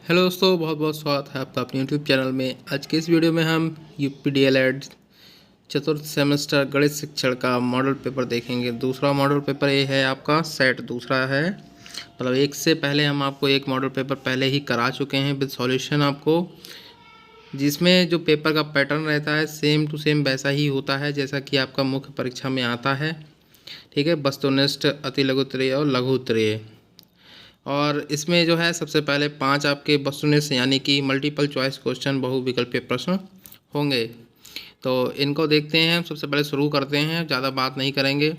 Hello दोस्तों, बहुत बहुत स्वागत है आपका अपने यूट्यूब चैनल में। आज के इस वीडियो में हम UPDLED चतुर्थ सेमेस्टर गणित शिक्षण का मॉडल पेपर देखेंगे। दूसरा मॉडल पेपर ये है आपका सेट दूसरा है, मतलब एक से पहले हम आपको एक मॉडल पेपर पहले ही करा चुके हैं विद सॉल्यूशन आपको, जिसमें जो पेपर का पैटर्न रहता है सेम टू सेम वैसा ही होता है जैसा कि आपका मुख्य परीक्षा में आता है। ठीक है, वस्तुनिष्ठ, अति लघुत्तरीय और लघुत्तरीय। और इसमें जो है सबसे पहले 5 आपके वस्तुनिष्ठ यानी कि मल्टीपल चॉइस क्वेश्चन बहुविकल्पीय प्रश्न होंगे। तो इनको देखते हैं। सबसे पहले शुरू करते हैं, ज़्यादा बात नहीं करेंगे।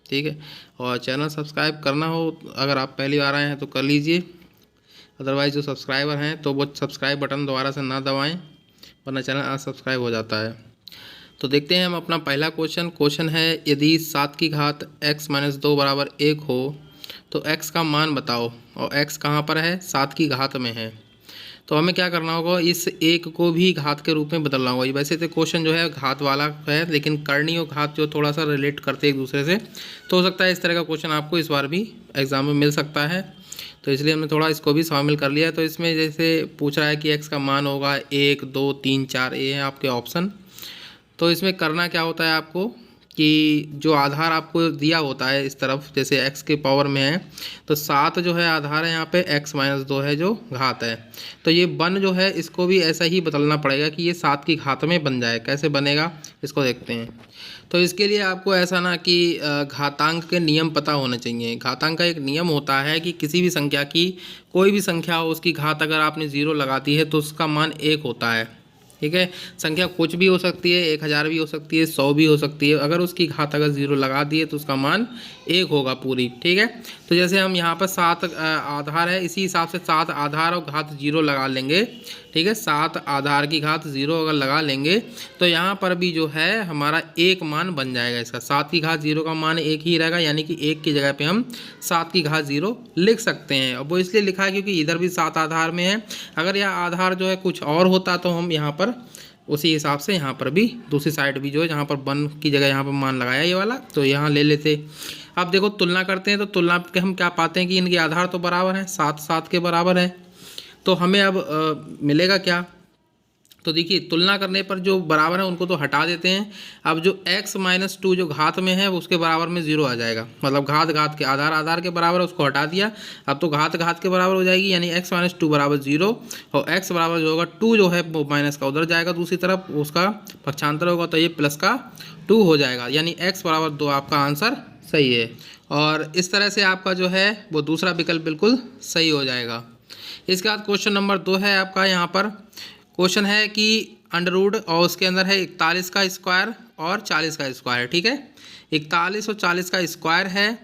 ठीक है, और चैनल सब्सक्राइब करना हो अगर आप पहली बार आए हैं तो कर लीजिए, अदरवाइज़ जो सब्सक्राइबर हैं तो वो सब्सक्राइब बटन दोबारा से ना दबाएं, वरना चैनल अनसब्सक्राइब हो जाता है। तो देखते हैं हम अपना पहला क्वेश्चन है, यदि 7 की घात x-2 बराबर 1 हो तो x का मान बताओ। और x कहाँ पर है? 7 की घात में है। तो हमें क्या करना होगा, इस 1 को भी घात के रूप में बदलना होगा। वैसे तो क्वेश्चन जो है घात वाला है, लेकिन करनी और घात जो थोड़ा सा रिलेट करते हैं एक दूसरे से, तो हो सकता है इस तरह का क्वेश्चन आपको इस बार भी एग्जाम में मिल सकता है। तो इसलिए हमने थोड़ा इसको भी शामिल कर लिया है। तो इसमें जैसे पूछ रहा है कि x का मान होगा 1, 2, 3, 4, ये हैं आपके ऑप्शन। तो इसमें करना क्या होता है आपको कि जो आधार आपको दिया होता है इस तरफ, जैसे x के पावर में है तो 7 जो है आधार है यहाँ पे, x-2 है जो घात है। तो ये बन जो है इसको भी ऐसा ही बदलना पड़ेगा कि ये 7 की घात में बन जाए। कैसे बनेगा इसको देखते हैं। तो इसके लिए आपको ऐसा ना कि घातांक के नियम पता होने चाहिए। घातांक का एक नियम होता है कि किसी भी संख्या की, कोई भी संख्या हो, उसकी घात अगर आपने 0 लगा दी है तो उसका मान 1 होता है। ठीक है, संख्या कुछ भी हो सकती है, 1000 भी हो सकती है, 100 भी हो सकती है, अगर उसकी घात अगर 0 लगा दिए तो उसका मान 1 होगा पूरी। ठीक है, तो जैसे हम यहाँ पर 7 आधार है, इसी हिसाब से 7 आधार और घात 0 लगा लेंगे। ठीक है, 7 आधार की घात 0 अगर लगा लेंगे तो यहाँ पर भी जो है हमारा 1 मान बन जाएगा इसका। 7 की घात 0 का मान 1 ही रहेगा, यानी कि 1 की जगह पे हम 7 की घात 0 लिख सकते हैं। और वो इसलिए लिखा है क्योंकि इधर भी 7 आधार में है। अगर यह आधार जो है कुछ और होता तो हम यहाँ पर उसी हिसाब से यहाँ पर भी दूसरी साइड भी जो है, जहाँ पर वन की जगह यहाँ पर मान लगाया ये वाला, तो यहाँ ले लेते। अब देखो तुलना करते हैं, तो तुलना के हम क्या पाते हैं कि इनके आधार तो बराबर हैं, 7 7 के बराबर है। तो हमें अब मिलेगा क्या, तो देखिए तुलना करने पर जो बराबर है उनको तो हटा देते हैं। अब जो x-2 जो घात में है उसके बराबर में 0 आ जाएगा, मतलब घात घात के, आधार आधार के बराबर है, उसको हटा दिया। अब तो घात घात के बराबर हो जाएगी, यानी x-2 बराबर 0, और x बराबर जो होगा 2 जो है वो माइनस का उधर जाएगा दूसरी तरफ, उसका पक्षांतर होगा, तो ये प्लस का 2 हो जाएगा, यानी x बराबर 2 आपका आंसर सही है। और इस तरह से आपका जो है वो दूसरा विकल्प बिल्कुल सही हो जाएगा। इसके बाद क्वेश्चन नंबर 2 है आपका। यहाँ पर क्वेश्चन है कि अंडर और उसके अंदर है 41 का स्क्वायर और 40 का स्क्वायर। ठीक है, 41 और 40 का स्क्वायर है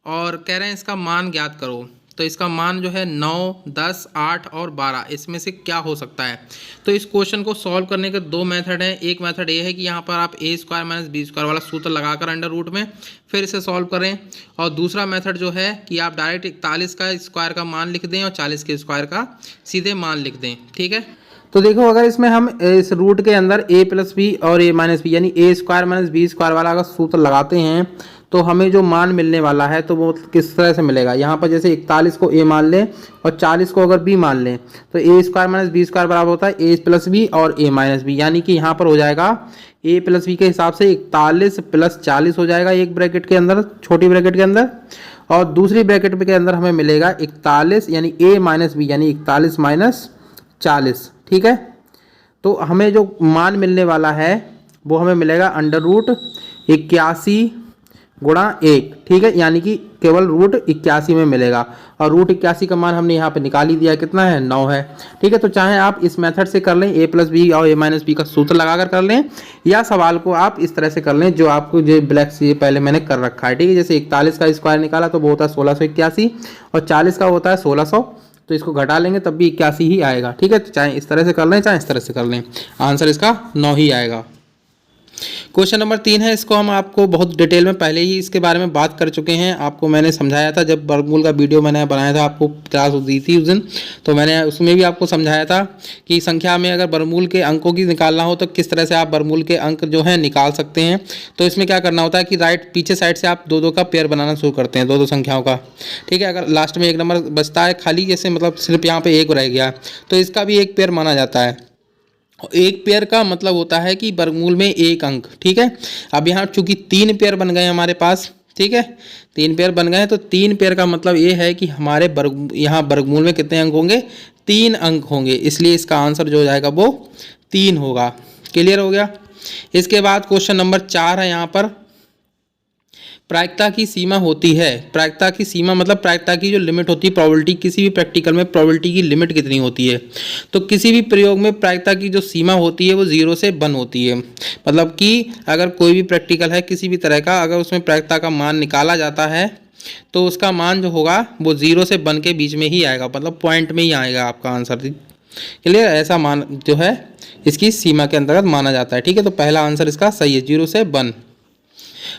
और कह रहे हैं इसका मान ज्ञात करो। तो इसका मान जो है 9, 10, 8 और 12, इसमें से क्या हो सकता है। तो इस क्वेश्चन को सॉल्व करने के 2 मेथड हैं। एक मेथड ये है कि यहाँ पर आप a² - b² वाला सूत्र लगाकर अंडर में फिर इसे सॉल्व करें, और दूसरा मेथड जो है कि आप डायरेक्ट 41 का स्क्वायर का मान लिख दें और 40 के स्क्वायर का सीधे मान लिख दें। ठीक है, तो देखो अगर इसमें हम इस रूट के अंदर a+b और a-b यानी a² - b² वाला अगर सूत्र लगाते हैं तो हमें जो मान मिलने वाला है तो वो किस तरह से मिलेगा। यहाँ पर जैसे 41 को a मान लें और 40 को अगर b मान लें तो a² - b² बराबर होता है a+b और a-b, यानी कि यहाँ पर हो जाएगा a+b के हिसाब से 41 + 40 हो जाएगा एक ब्रैकेट के अंदर, छोटी ब्रैकेट के अंदर, और दूसरी ब्रैकेट के अंदर हमें मिलेगा 41 यानी a-b यानी 41 - 40। ठीक है, तो हमें जो मान मिलने वाला है वो हमें मिलेगा √81 × 1। ठीक है, यानी कि केवल √81 में मिलेगा, और √81 का मान हमने यहाँ पे निकाल ही दिया, कितना है, 9 है। ठीक है, तो चाहे आप इस मेथड से कर लें, a+b और a-b का सूत्र लगाकर कर लें, या सवाल को आप इस तरह से कर लें जो आपको जो ब्लैक से पहले मैंने कर रखा है। ठीक है, जैसे 41 का स्क्वायर निकाला तो वो होता है 1681 और 40 का होता है 1600, तो इसको घटा लेंगे तब भी 81 ही आएगा। ठीक है, तो चाहे इस तरह से कर लें चाहे इस तरह से कर लें, आंसर इसका 9 ही आएगा। क्वेश्चन नंबर 3 है, इसको हम आपको बहुत डिटेल में पहले ही इसके बारे में बात कर चुके हैं। आपको मैंने समझाया था, जब वर्गमूल का वीडियो मैंने बनाया था, आपको क्लास दी थी उस दिन, तो मैंने उसमें भी आपको समझाया था कि संख्या में अगर वर्गमूल के अंकों की निकालना हो तो किस तरह से आप वर्गमूल के अंक जो है निकाल सकते हैं। तो इसमें क्या करना होता है कि पीछे साइड से आप 2-2 का पेयर बनाना शुरू करते हैं, 2-2 संख्याओं का, ठीक है। अगर लास्ट में एक नंबर बचता है खाली, जैसे मतलब सिर्फ यहाँ पे एक रह गया, तो इसका भी एक पेयर माना जाता है। एक पेयर का मतलब होता है कि वर्गमूल में एक अंक, ठीक है। अब यहाँ चूंकि 3 पेयर बन गए हमारे पास, ठीक है, 3 पेयर बन गए हैं, तो 3 पेयर का मतलब ये है कि हमारे यहाँ वर्गमूल में कितने अंक होंगे, 3 अंक होंगे, इसलिए इसका आंसर जो हो जाएगा वो 3 होगा। क्लियर हो गया। इसके बाद क्वेश्चन नंबर 4 है, यहाँ पर प्रायिकता की सीमा होती है। प्रायिकता की सीमा मतलब प्रायिकता की जो लिमिट होती है, प्रोबेबिलिटी, किसी भी प्रैक्टिकल में प्रोबेबिलिटी की लिमिट कितनी होती है। तो किसी भी प्रयोग में प्रायिकता की जो सीमा होती है वो 0 से 1 होती है। मतलब कि अगर कोई भी प्रैक्टिकल है किसी भी तरह का, अगर उसमें प्रायिकता का मान निकाला जाता है तो उसका मान जो होगा वो 0 से 1 के बीच में ही आएगा, मतलब पॉइंट में ही आएगा आपका आंसर। क्लियर, ऐसा मान जो है इसकी सीमा के अंतर्गत माना जाता है, ठीक है। तो पहला आंसर इसका सही है, 0 से 1।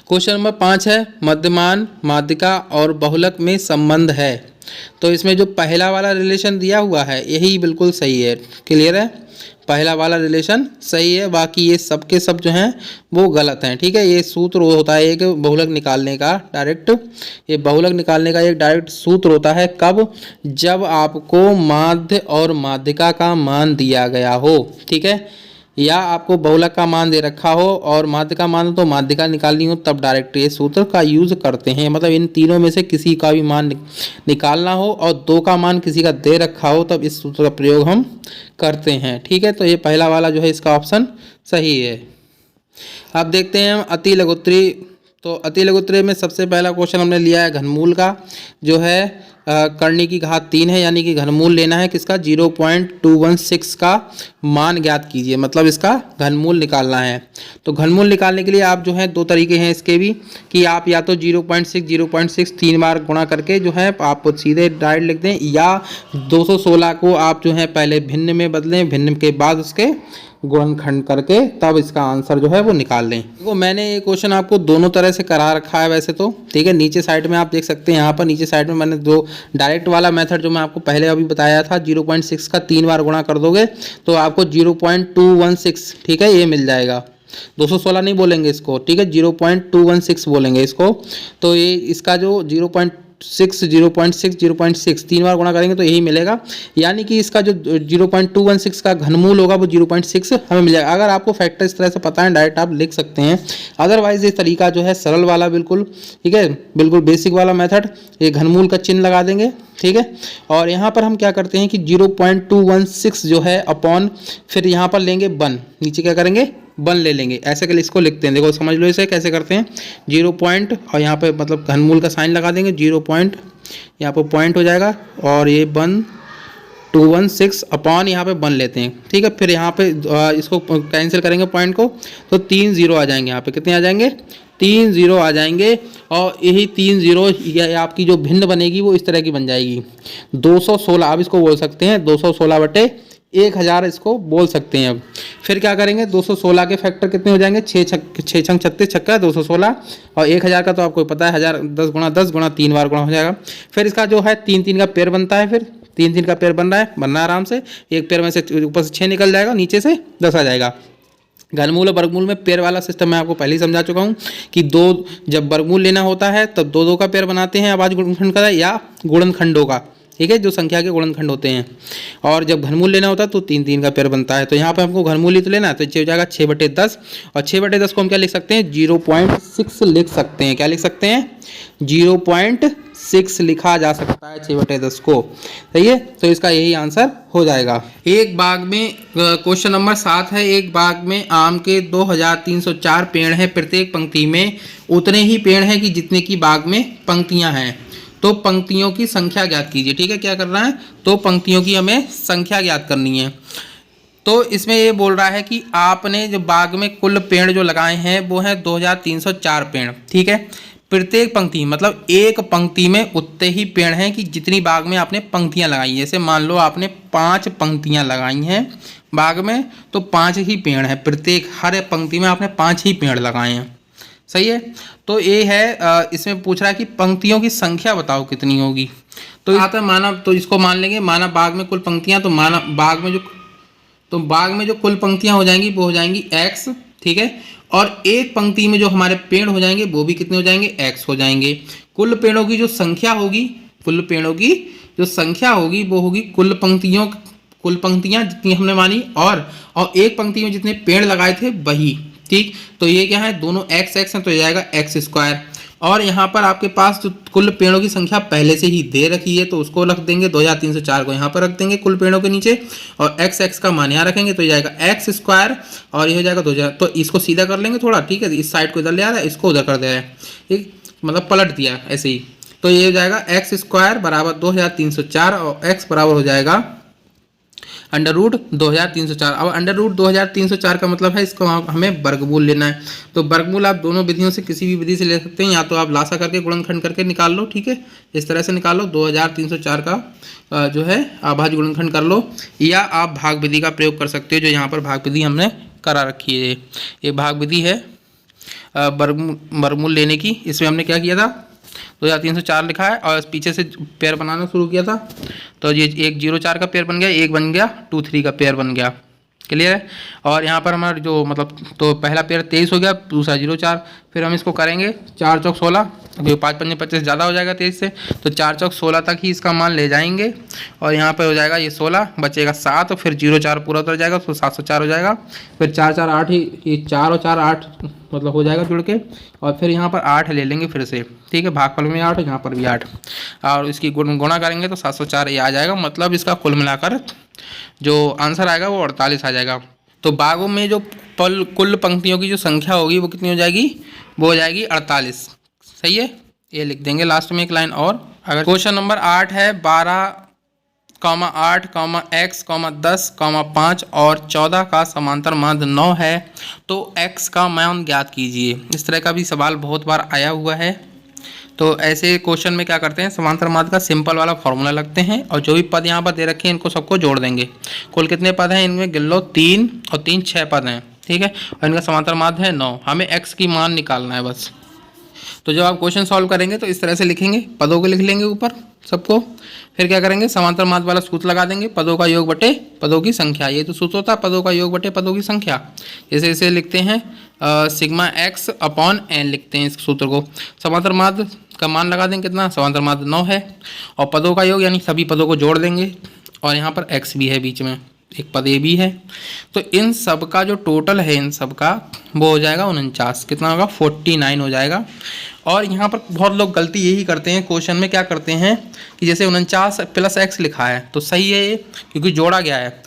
क्वेश्चन नंबर 5 है, मध्यमान, माध्यिका और बहुलक में संबंध है। तो इसमें जो पहला वाला रिलेशन दिया हुआ है यही बिल्कुल सही है। क्लियर है, पहला वाला रिलेशन सही है, बाकी ये सब के सब जो हैं वो गलत हैं, ठीक है। ये सूत्र होता है एक बहुलक निकालने का डायरेक्ट, ये बहुलक निकालने का एक डायरेक्ट सूत्र होता है। कब? जब आपको माध्य और माध्यिका का मान दिया गया हो, ठीक है, या आपको बहुलक का मान दे रखा हो और माध्य का मान हो तो माध्यिका निकालनी हो, तब डायरेक्ट ये सूत्र का यूज़ करते हैं। मतलब इन तीनों में से किसी का भी मान निकालना हो और 2 का मान किसी का दे रखा हो तब इस सूत्र का प्रयोग हम करते हैं, ठीक है। तो ये पहला वाला जो है इसका ऑप्शन सही है। अब देखते हैं हम अति लघुत्तरी। तो अति लघुत्तरी में सबसे पहला क्वेश्चन हमने लिया है घनमूल का, जो है करने की घात 3 है, यानी कि घनमूल लेना है किसका, 0.216 का मान ज्ञात कीजिए, मतलब इसका घनमूल निकालना है। तो घनमूल निकालने के लिए आप जो है 2 तरीके हैं इसके भी, कि आप या तो 0.6 3 बार गुणा करके जो है आप सीधे डायरेक्ट लिख दें, या 216 को आप जो है पहले भिन्न में बदलें, भिन्न के बाद उसके गुणनखंड करके तब इसका आंसर जो है वो निकाल लें। देखो मैंने ये क्वेश्चन आपको दोनों तरह से करा रखा है वैसे तो, ठीक है। नीचे साइड में आप देख सकते हैं, यहाँ पर नीचे साइड में मैंने जो डायरेक्ट वाला मेथड जो मैं आपको पहले अभी बताया था, 0.6 का 3 बार गुणा कर दोगे तो आपको 0.216, ठीक है, ये मिल जाएगा। 216 नहीं बोलेंगे इसको, ठीक है, 0.216 बोलेंगे इसको। तो ये इसका जो 0.6 3 बार गुणा करेंगे तो यही मिलेगा, यानी कि इसका जो 0.216 का घनमूल होगा वो 0.6 हमें मिल जाएगा। अगर आपको फैक्टर इस तरह से पता है डायरेक्ट आप लिख सकते हैं, अदरवाइज ये तरीका जो है सरल वाला बिल्कुल, ठीक है, बिल्कुल बेसिक वाला मेथड, ये घनमूल का चिन्ह लगा देंगे, ठीक है। और यहाँ पर हम क्या करते हैं कि 0.216 जो है अपॉन, फिर यहाँ पर लेंगे 1, नीचे क्या करेंगे 1 ले लेंगे, ऐसे के इसको लिखते हैं। देखो समझ लो इसे कैसे करते हैं, 0 पॉइंट और यहाँ पे मतलब घनमूल का साइन लगा देंगे, 0 पॉइंट यहाँ पर पॉइंट हो जाएगा और ये 1.216 अपॉन यहाँ पे 1 लेते हैं, ठीक है। फिर यहाँ पे इसको कैंसिल करेंगे पॉइंट को, तो 3 0 आ जाएंगे, यहाँ पे कितने आ जाएंगे, 3 0 आ जाएंगे। और यही 3 0 आपकी जो भिन्न बनेगी वो इस तरह की बन जाएगी, 216, आप इसको बोल सकते हैं 216/1000 इसको बोल सकते हैं। अब फिर क्या करेंगे, 216 के फैक्टर कितने हो जाएंगे, 6 छंग 36 छक्का 216, और 1000 का तो आपको पता है 1000 10 गुणा 3 बार गुणा हो जाएगा। फिर इसका जो है 3 3 का पेयर बनता है, फिर 3 3 का पेयर बनना है आराम से, एक पेयर में से ऊपर से 6 निकल जाएगा, नीचे से 10 आ जाएगा। घनमूल और वर्गमूल में पेयर वाला सिस्टम मैं आपको पहले ही समझा चुका हूँ कि जब वर्गमूल लेना होता है तब 2 का पेयर बनाते हैं आवाज गुणनखंड का या गुणनखंडों का, ठीक है, जो संख्या के गुणनखंड होते हैं। और जब घनमूल लेना होता है तो 3 3 का पेयर बनता है। तो यहाँ पे हमको घनमूल ही तो लेना है, तो हो जाएगा 6/10, और 6/10 को हम क्या लिख सकते हैं, 0.6 लिख सकते हैं। क्या लिख सकते हैं, 0.6 लिखा जा सकता है 6/10 को, सही है। तो इसका यही आंसर हो जाएगा। एक बाग में क्वेश्चन नंबर 7 है, एक बाग में आम के 2304 पेड़ हैं, प्रत्येक पंक्ति में उतने ही पेड़ हैं कि जितने की बाग में पंक्तियां हैं। तो पंक्तियों की संख्या ज्ञात कीजिए, ठीक है। क्या करना है, तो पंक्तियों की हमें संख्या ज्ञात करनी है। तो इसमें ये बोल रहा है कि आपने जो बाग में कुल पेड़ जो लगाए हैं वो हैं 2304 पेड़, ठीक है। प्रत्येक पंक्ति मतलब एक पंक्ति में उतने ही पेड़ हैं कि जितनी बाग में आपने पंक्तियां लगाई हैं। जैसे मान लो आपने 5 पंक्तियां लगाई हैं बाग में, तो 5 ही पेड़ हैं, प्रत्येक हर एक पंक्ति में आपने 5 ही पेड़ लगाए हैं। सही है। तो ये है, इसमें पूछ रहा है कि पंक्तियों की संख्या बताओ कितनी होगी। तो आता है माना, तो इसको मान लेंगे, माना बाग में कुल पंक्तियां, तो माना बाग में जो कुल पंक्तियां हो जाएंगी वो हो जाएंगी x, ठीक है। और एक पंक्ति में जो हमारे पेड़ हो जाएंगे वो भी कितने हो जाएंगे, x हो जाएंगे। कुल पेड़ों की जो संख्या होगी, कुल पेड़ों की जो संख्या होगी वो होगी कुल पंक्तियां जितनी हमने मानी, और एक पंक्ति में जितने पेड़ लगाए थे वही, ठीक। तो ये क्या है, दोनों x हैं, तो ये जाएगा x²। और यहाँ पर आपके पास जो कुल पेड़ों की संख्या पहले से ही दे रखी है, तो उसको रख देंगे 2304 को यहाँ पर रख देंगे कुल पेड़ों के नीचे, और x का मान यहाँ रखेंगे, तो ये जाएगा x², और ये हो जाएगा 2000। तो इसको सीधा कर लेंगे थोड़ा, ठीक है। इस साइड को इधर ले आ रहा है, इसको उधर कर दे रहा है, ठीक, मतलब पलट दिया ऐसे ही। तो ये हो जाएगा x² बराबर 2304, और x बराबर हो जाएगा √2304। अब √2304 का मतलब है इसको हमें वर्गमूल लेना है। तो वर्गमूल आप दोनों विधियों से किसी भी विधि से ले सकते हैं, या तो आप लासा करके गुणनखंड करके निकाल लो, ठीक है, इस तरह से निकाल लो। 2304 का जो है अभाज्य गुणनखंड कर लो, या आप भाग विधि का प्रयोग कर सकते हो, जो यहाँ पर भाग विधि हमने करा रखी है। ये भाग विधि है वर्गमूल लेने की। इसमें हमने क्या किया था, 2304 लिखा है और पीछे से पेयर बनाना शुरू किया था, तो ये एक 04 का पेयर बन गया, एक बन गया 23 का पेयर बन गया, क्लियर है। और यहाँ पर हमारा जो मतलब, तो पहला पेयर 23 हो गया, दूसरा 04। फिर हम इसको करेंगे 4 चौक 16, अभी 5 पंजे 25 ज़्यादा हो जाएगा 23 से, तो 4 चौक 16 तक ही इसका मान ले जाएंगे, और यहाँ पर हो जाएगा ये 16, बचेगा 7, फिर 04 पूरा उतर जाएगा, तो 704 हो जाएगा। फिर 4 4 8 ही, ये 4 और 4 8 मतलब हो जाएगा जुड़ के, और फिर यहाँ पर 8 ले लेंगे फिर से, ठीक है। भागफल में 8, यहाँ पर भी 8, और इसकी गुणा करेंगे तो 704 ये आ जाएगा। मतलब इसका कुल मिलाकर जो आंसर आएगा वो 48 आ जाएगा। तो बागों में जो कुल पंक्तियों की जो संख्या होगी वो कितनी हो जाएगी, वो हो जाएगी 48। सही है, ये लिख देंगे लास्ट में एक लाइन और। अगर क्वेश्चन नंबर 8 है, 12,8, x, 10, 5 और 14 का समांतर माध्य 9 है, तो x का मान ज्ञात कीजिए। इस तरह का भी सवाल बहुत बार आया हुआ है। तो ऐसे क्वेश्चन में क्या करते हैं, समांतर माध्य का सिंपल वाला फॉर्मूला लगते हैं, और जो भी पद यहाँ पर दे रखे हैं इनको सबको जोड़ देंगे। कुल कितने पद हैं इनमें, गिन लो, 3 और 3 6 पद हैं, ठीक है, और इनका समांतर माध्य है 9। हमें x की मान निकालना है बस। तो जब आप क्वेश्चन सॉल्व करेंगे तो इस तरह से लिखेंगे, पदों को लिख लेंगे ऊपर सबको, फिर क्या करेंगे, समांतर माध्य वाला सूत्र लगा देंगे, पदों का योग बटे पदों की संख्या। ये तो सूत्र होता है पदों का योग बटे पदों की संख्या। जैसे इसे लिखते हैं सिग्मा x अपॉन n, लिखते हैं इस सूत्र को। समांतर माध्य का मान लगा देंगे कितना, समांतर माध्य 9 है, और पदों का योग यानी सभी पदों को जोड़ देंगे, और यहाँ पर x भी है बीच में, एक पद ए भी है। तो इन सब का जो टोटल है, इन सब का वो हो जाएगा 49। कितना होगा, 49 हो जाएगा। और यहाँ पर बहुत लोग गलती यही करते हैं, क्वेश्चन में क्या करते हैं कि जैसे 49 प्लस x लिखा है तो सही है ये, क्योंकि जोड़ा गया है।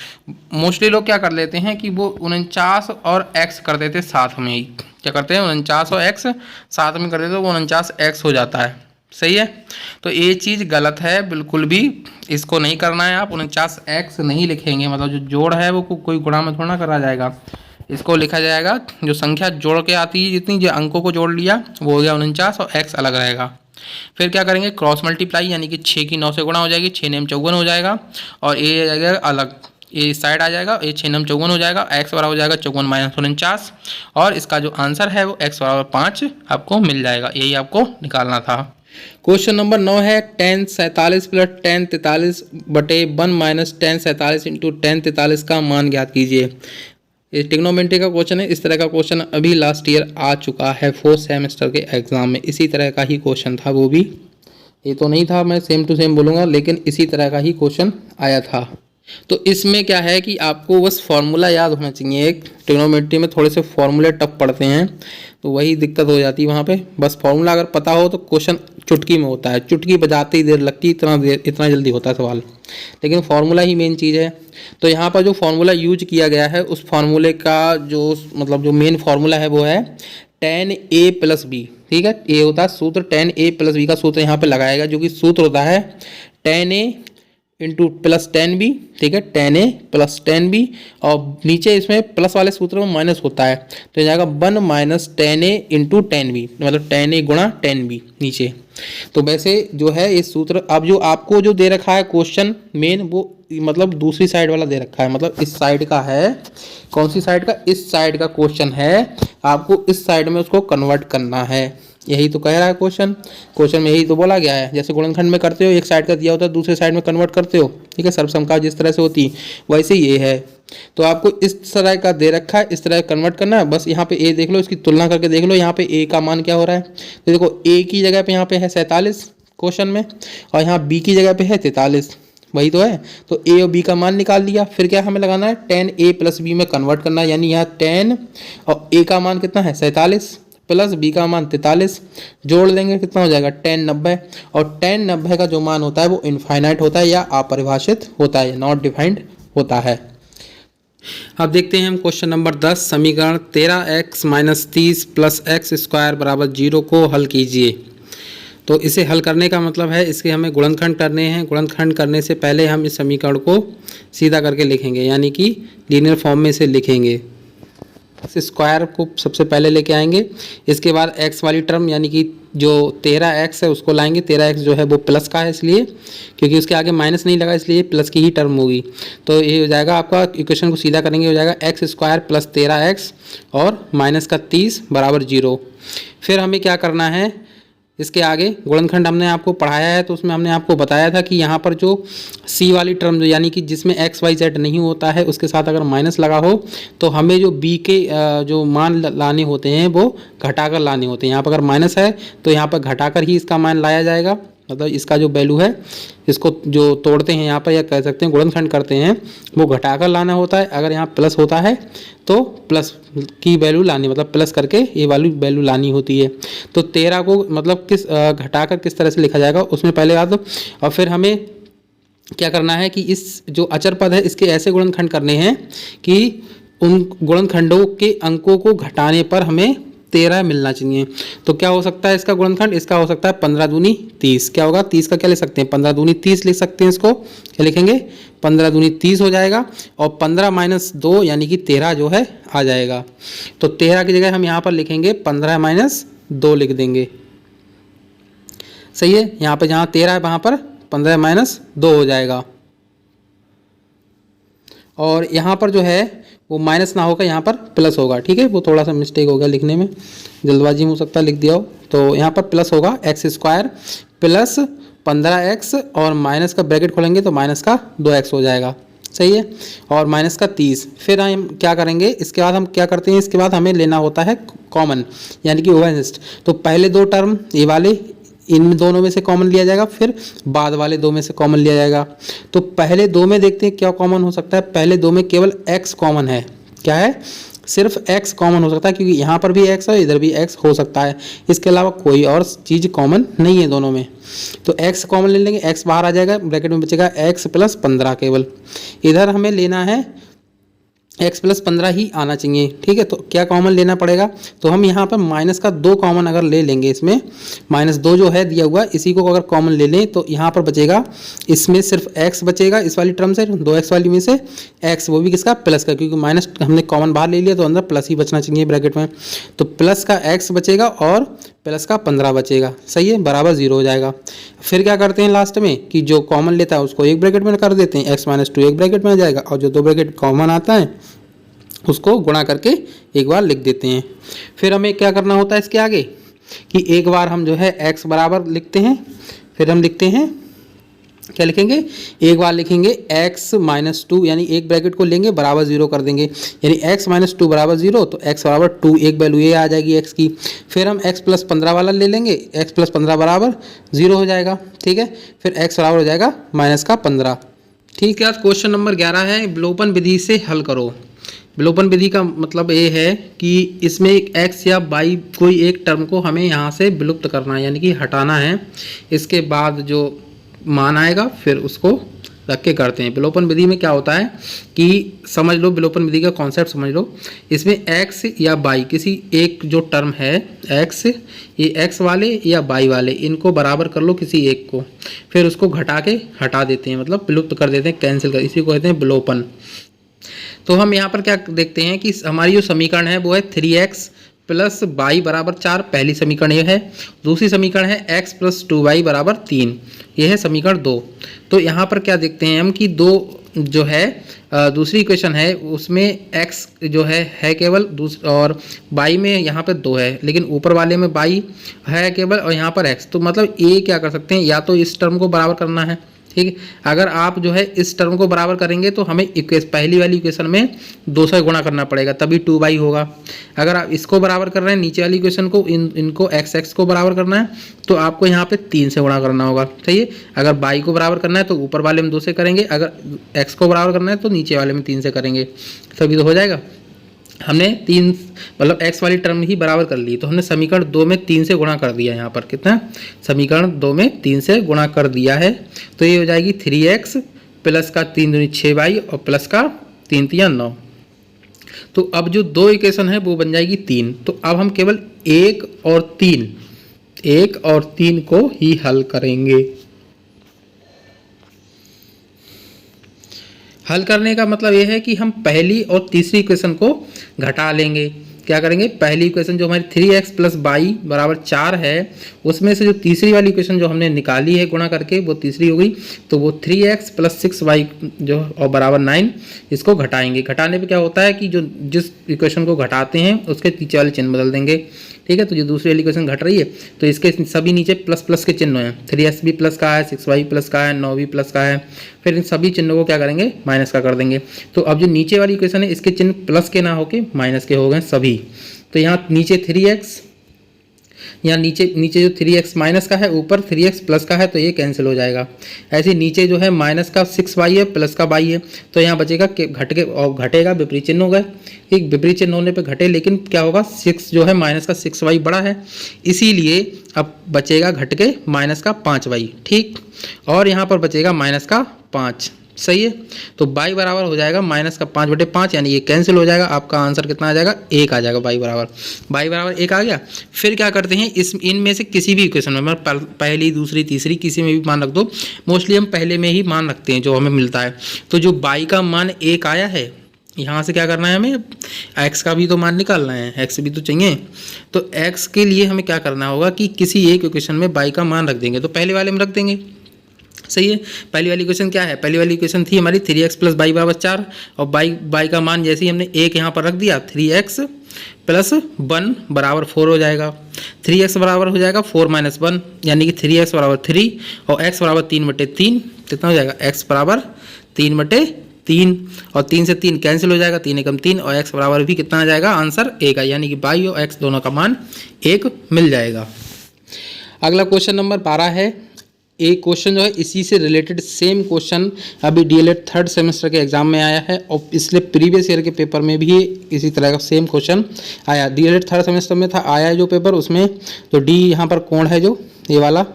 मोस्टली लोग क्या कर लेते हैं कि वो 49 और x कर देते साथ में ही, क्या करते हैं 49 और x साथ में कर देते, तो वो 49x हो जाता है। सही है, तो ये चीज़ गलत है, बिल्कुल भी इसको नहीं करना है। आप 49x नहीं लिखेंगे, मतलब जो जोड़ है वो कोई गुणा में थोड़ा ना करा जाएगा, इसको लिखा जाएगा जो संख्या जोड़ के आती है, जितनी जो अंकों को जोड़ लिया वो हो गया 49, और x अलग रहेगा। फिर क्या करेंगे, क्रॉस मल्टीप्लाई, यानी कि 6 की 9 से गुणा हो जाएगी, 6 9 54 हो जाएगा, और ये आ जाएगा अलग, ये साइड आ जाएगा, ये 6 9 54 हो जाएगा, x बराबर हो जाएगा 54 माइनस 49, और इसका जो आंसर है वो x बराबर 5 आपको मिल जाएगा। यही आपको निकालना था। क्वेश्चन नंबर 9 है, tan 47 प्लस tan 43 बटे 1 माइनस tan 47 इंटू tan 43 का मान ज्ञात कीजिए। ये ट्रिग्नोमेट्री का क्वेश्चन है। इस तरह का क्वेश्चन अभी लास्ट ईयर आ चुका है 4th सेमेस्टर के एग्जाम में, इसी तरह का ही क्वेश्चन था वो भी। ये तो नहीं था, मैं सेम टू सेम बोलूँगा, लेकिन इसी तरह का ही क्वेश्चन आया था। तो इसमें क्या है कि आपको बस फार्मूला याद होना चाहिए। एक ट्रिग्नोमेट्री में थोड़े से फार्मूले टफ पड़ते हैं, तो वही दिक्कत हो जाती है वहाँ पे। बस फार्मूला अगर पता हो तो क्वेश्चन चुटकी में होता है, चुटकी बजाते ही देर लगती है, इतना जल्दी होता है सवाल, लेकिन फार्मूला ही मेन चीज़ है। तो यहाँ पर जो फार्मूला यूज किया गया है, उस फार्मूले का जो मतलब जो मेन फार्मूला है वो है tan a प्लस बी, ठीक है। ये होता है सूत्र, tan a प्लस बी का सूत्र यहाँ पे लगाएगा, जो कि सूत्र होता है tan a into plus tan b, ठीक है, tan a plus tan b, और नीचे इसमें प्लस वाले सूत्र में माइनस होता है, तो जाएगा 1 minus tan a into tan b, मतलब tan a गुणा tan b नीचे। तो वैसे जो है इस सूत्र, अब जो आपको जो दे रखा है क्वेश्चन मेन, वो मतलब दूसरी साइड वाला दे रखा है, मतलब इस साइड का है। कौन सी साइड का? इस साइड का क्वेश्चन है, आपको इस साइड में उसको कन्वर्ट करना है। यही तो कह रहा है क्वेश्चन में यही तो बोला गया है। जैसे गुणनखंड में करते हो, एक साइड का दिया होता है, दूसरे साइड में कन्वर्ट करते हो, ठीक है, सर्वसमता जिस तरह से होती है वैसे ये है। तो आपको इस तरह का दे रखा है, इस तरह कन्वर्ट करना है। बस यहाँ पे ए देख लो, इसकी तुलना करके देख लो, यहाँ पे ए का मान क्या हो रहा है। तो देखो ए की जगह पे यहाँ पे है 47 क्वेश्चन में, और यहाँ बी की जगह पे है 43, वही तो है। तो ए और बी का मान निकाल लिया। फिर क्या हमें लगाना है, 10a प्लस बी में कन्वर्ट करना है, यानी यहाँ 10 और ए का मान कितना है 47 प्लस बी का मान 43, जोड़ लेंगे कितना हो जाएगा 1090। और 1090 का जो मान होता है वो इनफाइनाइट होता है या अपरिभाषित होता है, नॉट डिफाइंड होता है। अब देखते हैं हम क्वेश्चन नंबर 10, समीकरण 13x minus 30 plus x square बराबर 0 को हल कीजिए। तो इसे हल करने का मतलब है इसके हमें गुणनखंड करने हैं। गुणनखंड करने से पहले हम इस समीकरण को सीधा करके लिखेंगे, यानी कि लीनियर फॉर्म में इसे लिखेंगे। एक्स स्क्वायर को सबसे पहले लेके आएंगे, इसके बाद एक्स वाली टर्म यानी कि जो 13x है उसको लाएंगे। 13x जो है वो प्लस का है, इसलिए क्योंकि उसके आगे माइनस नहीं लगा, इसलिए प्लस की ही टर्म होगी। तो ये हो जाएगा आपका, इक्वेशन को सीधा करेंगे हो जाएगा एक्स स्क्वायर प्लस 13x और माइनस का 30 बराबर 0। फिर हमें क्या करना है, इसके आगे गुणनखंड हमने आपको पढ़ाया है, तो उसमें हमने आपको बताया था कि यहाँ पर जो सी वाली टर्म जो यानी कि जिसमें एक्स वाई जेड नहीं होता है उसके साथ अगर माइनस लगा हो तो हमें जो बी के जो मान लाने होते हैं वो घटाकर लाने होते हैं। यहाँ पर अगर माइनस है तो यहाँ पर घटाकर ही इसका मान लाया जाएगा, मतलब इसका जो वैल्यू है इसको जो तोड़ते हैं यहाँ पर या कह सकते हैं गुणनखंड करते हैं वो घटाकर लाना होता है। अगर यहाँ प्लस होता है तो प्लस की वैल्यू लानी, मतलब प्लस करके ये वाली वैल्यू लानी होती है। तो 13 को मतलब किस घटाकर किस तरह से लिखा जाएगा उसमें पहले बात। और फिर हमें क्या करना है कि इस जो अचर पद है इसके ऐसे गुणनखंड करने हैं कि उन गुणनखंडों के अंकों को घटाने पर हमें 13 मिलना चाहिए। तो क्या हो सकता है इसका गुणनखंड, इसका हो सकता है 15 दूनी 30। क्या होगा, 30 का क्या लिख सकते हैं, 15 दूनी 30 लिख सकते हैं। इसको क्या लिखेंगे, 15 दूनी 30 हो जाएगा, और 15 माइनस 2 यानी कि 13 जो है आ जाएगा। तो 13 की जगह हम यहाँ पर लिखेंगे 15 माइनस 2 लिख देंगे, सही है। यहाँ पर जहाँ 13 है वहाँ पर 15 माइनस 2 हो जाएगा। और यहाँ पर जो है वो माइनस ना होगा, यहाँ पर प्लस होगा, ठीक है। वो थोड़ा सा मिस्टेक हो गया लिखने में, जल्दबाजी में हो सकता है लिख दिया हो। तो यहाँ पर प्लस होगा एक्स स्क्वायर प्लस 15x और माइनस का ब्रैकेट खोलेंगे तो माइनस का 2x हो जाएगा, सही है, और माइनस का 30। फिर हम क्या करेंगे, इसके बाद हम क्या करते हैं, इसके बाद हमें लेना होता है कॉमन यानी कि ओवरनेस्ट। तो पहले दो टर्म ये वाले इन दोनों में से कॉमन लिया जाएगा, फिर बाद वाले दो में से कॉमन लिया जाएगा। तो पहले दो में देखते हैं क्या कॉमन हो सकता है। पहले दो में केवल x कॉमन है, क्या है, सिर्फ x कॉमन हो सकता है, क्योंकि यहाँ पर भी x है इधर भी x हो सकता है, इसके अलावा कोई और चीज़ कॉमन नहीं है दोनों में। तो x कॉमन ले लेंगे, x बाहर आ जाएगा, ब्रैकेट में बचेगा x प्लस 15 केवल। इधर हमें लेना है x प्लस 15 ही आना चाहिए, ठीक है। तो क्या कॉमन लेना पड़ेगा, तो हम यहाँ पर माइनस का 2 कॉमन अगर ले लेंगे, इसमें माइनस 2 जो है दिया हुआ इसी को अगर कॉमन ले लें तो यहाँ पर बचेगा, इसमें सिर्फ x बचेगा इस वाली टर्म से, 2x वाली में से x, वो भी किसका, प्लस का, क्योंकि माइनस हमने कॉमन बाहर ले लिया तो अंदर प्लस ही बचना चाहिए ब्रैकेट में। तो प्लस का x बचेगा और प्लस का 15 बचेगा, सही है, बराबर 0 हो जाएगा। फिर क्या करते हैं लास्ट में कि जो कॉमन लेता है उसको एक ब्रैकेट में कर देते हैं, x माइनस 2 एक ब्रैकेट में आ जाएगा, और जो दो ब्रैकेट कॉमन आता है उसको गुणा करके एक बार लिख देते हैं। फिर हमें क्या करना होता है इसके आगे कि एक बार हम जो है x बराबर लिखते हैं, फिर हम लिखते हैं क्या लिखेंगे, एक बार लिखेंगे x माइनस 2 यानी एक ब्रैकेट को लेंगे बराबर 0 कर देंगे, यानी x माइनस 2 बराबर 0, तो x बराबर 2 एक वैल्यू ये आ जाएगी x की। फिर हम x प्लस 15 वाला ले लेंगे, x प्लस 15 बराबर 0 हो जाएगा, ठीक है। फिर x बराबर हो जाएगा माइनस का 15, ठीक है। क्वेश्चन नंबर 11 है, विलोपन विधि से हल करो। विलोपन विधि का मतलब ये है कि इसमें एक x या y कोई एक टर्म को हमें यहाँ से विलुप्त करना है, यानी कि हटाना है। इसके बाद जो मान आएगा फिर उसको रख के करते हैं। विलोपन विधि में क्या होता है कि समझ लो, विलोपन विधि का कॉन्सेप्ट समझ लो। इसमें x या y किसी एक जो टर्म है x, ये x वाले या y वाले इनको बराबर कर लो किसी एक को, फिर उसको घटा के हटा देते हैं, मतलब विलुप्त कर देते हैं, कैंसिल कर, इसी को कहते हैं विलोपन। तो हम यहाँ पर क्या देखते हैं कि हमारी जो समीकरण है वो है 3x प्लस y बराबर 4, पहली समीकरण ये है। दूसरी समीकरण है x प्लस 2y बराबर 3, ये है समीकरण 2। तो यहाँ पर क्या देखते हैं हम कि दो जो है दूसरी इक्वेशन है उसमें x जो है केवल और y में यहाँ पे 2 है, लेकिन ऊपर वाले में y है केवल और यहाँ पर x। तो मतलब a क्या कर सकते हैं, या तो इस टर्म को बराबर करना है, ठीक है। अगर आप जो है इस टर्म को बराबर करेंगे तो हमें पहली वाली इक्वेशन में 2 से गुणा करना पड़ेगा, तभी 2y होगा। अगर आप इसको बराबर कर रहे हैं नीचे वाली इक्वेशन को, इनको x को बराबर करना है तो आपको यहाँ पे 3 से गुणा करना होगा, सही है। अगर y को बराबर करना है तो ऊपर वाले में 2 से करेंगे, अगर x को बराबर करना है तो नीचे वाले में 3 से करेंगे, तभी तो हो जाएगा। हमने 3 मतलब x वाली टर्म ही बराबर कर ली, तो हमने समीकरण 2 में 3 से गुणा कर दिया। यहाँ पर कितना, समीकरण 2 में 3 से गुणा कर दिया है, तो ये हो जाएगी 3x प्लस का 3 दूनी 6y और प्लस का 3 तिया 9। तो अब जो 2 इक्वेशन है वो बन जाएगी 3। तो अब हम केवल 1 और 3 को ही हल करेंगे। हल करने का मतलब ये है कि हम पहली और तीसरी इक्वेशन को घटा लेंगे। क्या करेंगे, पहली इक्वेशन जो हमारी 3x प्लस वाई बराबर 4 है, उसमें से जो तीसरी वाली इक्वेशन जो हमने निकाली है गुणा करके वो तीसरी हो गई, तो वो 3x प्लस 6y जो और बराबर 9, इसको घटाएंगे। घटाने पे क्या होता है कि जो जिस इक्वेशन को घटाते हैं उसके पीछे वाले चिन्ह बदल देंगे, ठीक है। तो जो दूसरी वाली इक्वेशन घट रही है तो इसके सभी नीचे प्लस प्लस के चिन्ह हैं, 3x भी प्लस का है, 6y प्लस का है, 9 भी प्लस का है, फिर इन सभी चिन्हों को क्या करेंगे, माइनस का कर देंगे। तो अब जो नीचे वाली इक्वेशन है इसके चिन्ह प्लस के ना होके माइनस के हो गए सभी। तो यहाँ नीचे 3x, यहाँ नीचे जो 3x माइनस का है, ऊपर 3x प्लस का है, तो ये कैंसिल हो जाएगा। ऐसे नीचे जो है माइनस का 6y है, प्लस का y है, तो यहाँ बचेगा घट के और घटेगा, विपरीत चिन्ह हो गए। एक विपरीत चिन्ह होने पे घटे, लेकिन क्या होगा, 6 जो है माइनस का 6y बड़ा है, इसीलिए अब बचेगा घट के माइनस का 5y, ठीक। और यहाँ पर बचेगा माइनस का 5, सही है। तो y बराबर हो जाएगा माइनस का 5/5, यानी ये कैंसिल हो जाएगा। आपका आंसर कितना आ जाएगा, 1 आ जाएगा। y बराबर 1 आ गया। फिर क्या करते हैं, इनमें से किसी भी इक्वेशन में, मतलब पहली, दूसरी, तीसरी, किसी में भी मान रख दो। मोस्टली हम पहले में ही मान रखते हैं जो हमें मिलता है। तो जो y का मान 1 आया है, यहाँ से क्या करना है, हमें x का भी तो मान निकालना है, x भी तो चाहिए। तो x के लिए हमें क्या करना होगा कि किसी एक इक्वेशन में y का मान रख देंगे। तो पहले वाले में रख देंगे, सही है। पहली वाली इक्वेशन क्या है, पहली वाली इक्वेशन थी हमारी 3x प्लस y बराबर 4, और y का मान जैसे ही हमने 1 यहाँ पर रख दिया, 3x प्लस 1 बराबर 4 हो जाएगा। 3x बराबर हो जाएगा 4 - 1, यानी कि 3x बराबर 3 और x बराबर 3/3, कितना हो जाएगा, x बराबर 3/3, और 3 से 3 कैंसिल हो जाएगा, 3 एकम 3, और x बराबर भी कितना आ जाएगा, आंसर 1 है, यानी कि y और x दोनों का मान 1 मिल जाएगा। अगला क्वेश्चन नंबर 12 है। एक क्वेश्चन जो है इसी से रिलेटेड सेम क्वेश्चन अभी डीएलएड 3rd सेमेस्टर के एग्जाम में आया है, और इसलिए प्रीवियस ईयर के पेपर में भी इसी तरह का सेम क्वेश्चन आया। डीएलएड 3rd सेमेस्टर में था, आया जो पेपर उसमें, तो डी यहाँ पर कोण है जो ये वाला,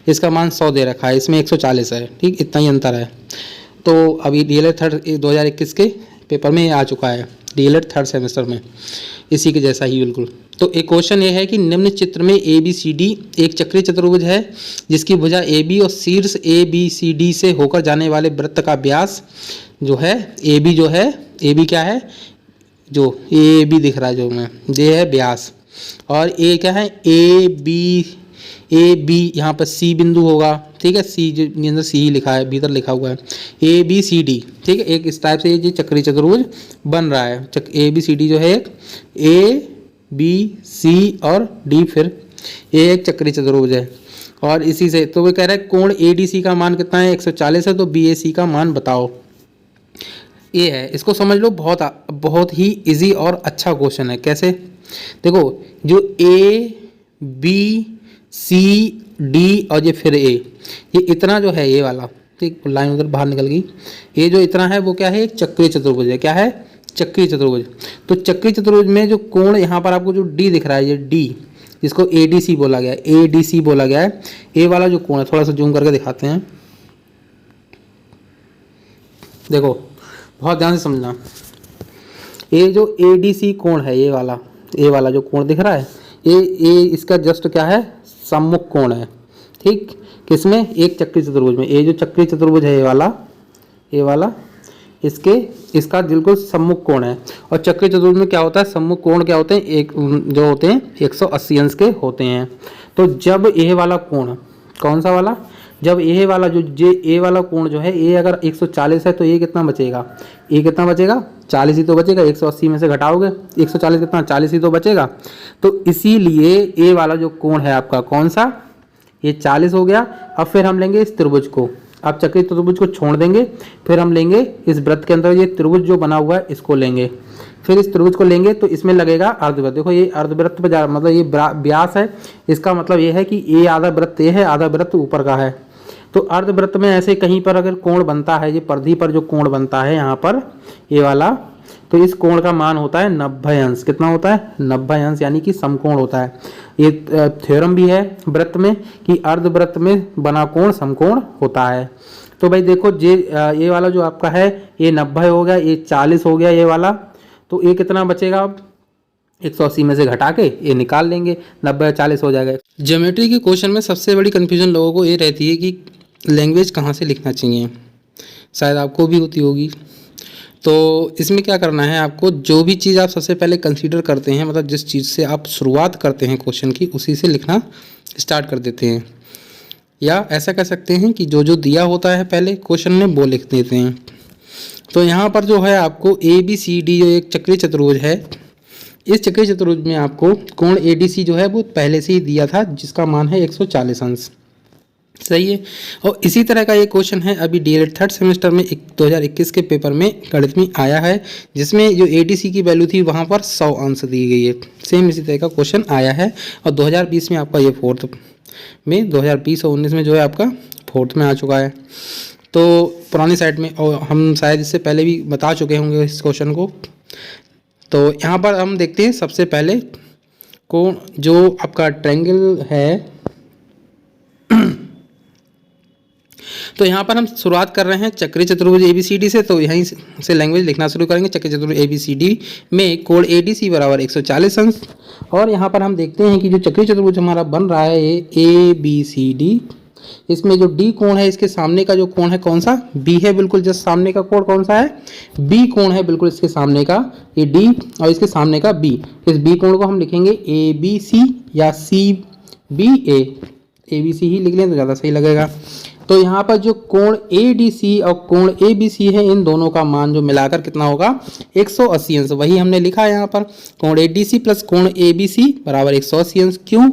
इसका मान 100 दे रखा है, इसमें 140 है, ठीक, इतना ही अंतर है। तो अभी डीएलएड 2021 के पेपर में आ चुका है, डीएलएड 3rd सेमेस्टर में, इसी के जैसा ही बिल्कुल। तो एक क्वेश्चन ये है कि निम्न चित्र में ABCD एक चक्रीय चतुर्भुज है जिसकी भुजा AB और शीर्ष ABCD से होकर जाने वाले वृत्त का व्यास जो है AB, जो है AB क्या है, जो AB दिख रहा है जो में, ये है व्यास, और A क्या है, AB यहाँ पर C बिंदु होगा, ठीक है, C जो अंदर C ही लिखा है, भीतर लिखा हुआ है ABCD, ठीक है। एक इस टाइप से ये चक्रीय चतुर्भुज बन रहा है। ABCD जो है एक ABC और D, फिर A एक चक्रीय चतुर्भुज है, और इसी से तो वो कह रहा है कोण ADC का मान कितना है, 140 है, तो BAC का मान बताओ। ये है, इसको समझ लो, बहुत ही इजी और अच्छा क्वेश्चन है। कैसे, देखो, जो ABCD और ये फिर A, ये इतना जो है, ये वाला, ठीक, लाइन उधर बाहर निकल गई, ये जो इतना है वो क्या है, एक चक्रीय चतुर्भुज है। क्या है, चक्रीय चतुर्भुज। तो चक्रीय चतुर्भुज में जो कोण यहाँ पर आपको जो D दिख रहा है, ये D, जिसको ADC बोला गया है, ADC बोला गया है। ये वाला जो कोण है, थोड़ा सा जूम करके दिखाते हैं, देखो बहुत ध्यान से समझना। ये जो ADC कोण है, ये वाला जो कोण दिख रहा है, ये इसका जस्ट क्या है, सम्मुख कोण है, ठीक, किसमें, एक चक्रीय चतुर्भुज में। ये जो चक्रीय चतुर्भुज है, ये वाला इसका बिल्कुल सम्मुख कोण है। और चक्रीय चतुर्भुज में क्या होता है, सम्मुख कोण क्या होते हैं, एक जो होते हैं 180 अंश के होते हैं। तो जब ये वाला कोण, कौन सा वाला, जब ए वाला ए वाला कोण जो है, ए अगर 140 है तो ये कितना बचेगा, ये कितना बचेगा 40 ही तो बचेगा। 180 में से घटाओगे 140 कितना 40 ही तो बचेगा। तो इसीलिए ए वाला जो कोण है आपका कौन सा, ये 40 हो गया। अब फिर हम लेंगे इस त्रिभुज को, आप चक्रीय त्रिभुज को छोड़ देंगे, फिर हम लेंगे इस वृत्त के अंदर ये त्रिभुज जो बना हुआ है इसको लेंगे, फिर इस त्रिभुज को लेंगे तो इसमें लगेगा अर्धवृत्त। देखो ये अर्धवृत्त पे जा, मतलब ये व्यास है, इसका मतलब ये है कि ये आधा वृत्त ये है, आधा वृत्त ऊपर का है। तो अर्धवृत्त में ऐसे कहीं पर अगर कोण बनता है, ये परिधि पर जो कोण बनता है यहाँ पर ये वाला, तो इस कोण का मान होता है 90 अंश। कितना होता है 90 अंश, यानी कि समकोण होता है। ये थ्योरम भी है वृत्त में कि अर्धवृत्त में बना कोण समकोण होता है। तो भाई देखो ये वाला जो आपका है ये 90 हो गया, ये 40 हो गया ये वाला, तो ये कितना बचेगा, अब 180 में से घटा के ये निकाल लेंगे, 90 40 हो जाएगा। ज्योमेट्री के क्वेश्चन में सबसे बड़ी कन्फ्यूजन लोगों को ये रहती है कि लैंग्वेज कहाँ से लिखना चाहिए, शायद आपको भी होती होगी। तो इसमें क्या करना है आपको, जो भी चीज़ आप सबसे पहले कंसीडर करते हैं, मतलब जिस चीज़ से आप शुरुआत करते हैं क्वेश्चन की, उसी से लिखना स्टार्ट कर देते हैं। या ऐसा कह सकते हैं कि जो जो दिया होता है पहले क्वेश्चन में वो लिख देते हैं। तो यहाँ पर जो है आपको ABCD जो एक चक्रीय चतुर्भुज है, इस चक्रीय चतुर्भुज में आपको कोण ADC जो है वो पहले से ही दिया था, जिसका मान है 140 अंश। सही है। और इसी तरह का ये क्वेश्चन है अभी DLED थर्ड सेमेस्टर में 2021 के पेपर में गणित में आया है, जिसमें जो ADC की वैल्यू थी वहाँ पर 100 अंश दी गई है। सेम इसी तरह का क्वेश्चन आया है। और 2020 में आपका ये फोर्थ में, 2020 और 19 में जो है आपका फोर्थ में आ चुका है। तो पुरानी साइड में, और हम शायद इससे पहले भी बता चुके होंगे इस क्वेश्चन को। तो यहाँ पर हम देखते हैं सबसे पहले कोण जो आपका ट्रायंगल है, तो यहाँ पर हम शुरुआत कर रहे हैं चक्रीय चतुर्भुज ABCD से। तो यहीं से लैंग्वेज लिखना शुरू करेंगे। चक्रीय चतुर्भुज ABCD में कोण ADC बराबर 140 अंश। और यहाँ पर हम देखते हैं कि जो चक्रीय चतुर्भुज हमारा बन रहा है ये ABCD, इसमें जो D कोण है इसके सामने का जो कोण है कौन सा, B है। बिल्कुल जस्ट सामने का कोण कौन सा है, B कोण है बिल्कुल इसके सामने का, ये D और इसके सामने का B। इस B कोण को हम लिखेंगे ABC या CBA, ABC ही लिख लें तो ज़्यादा सही लगेगा। तो यहाँ पर जो कोण ADC और कोण ABC है, इन दोनों का मान जो मिलाकर कितना होगा 180 अंश। वही हमने लिखा है यहाँ पर, कोण ADC प्लस कोण ABC बराबर 180 अंश। क्यों,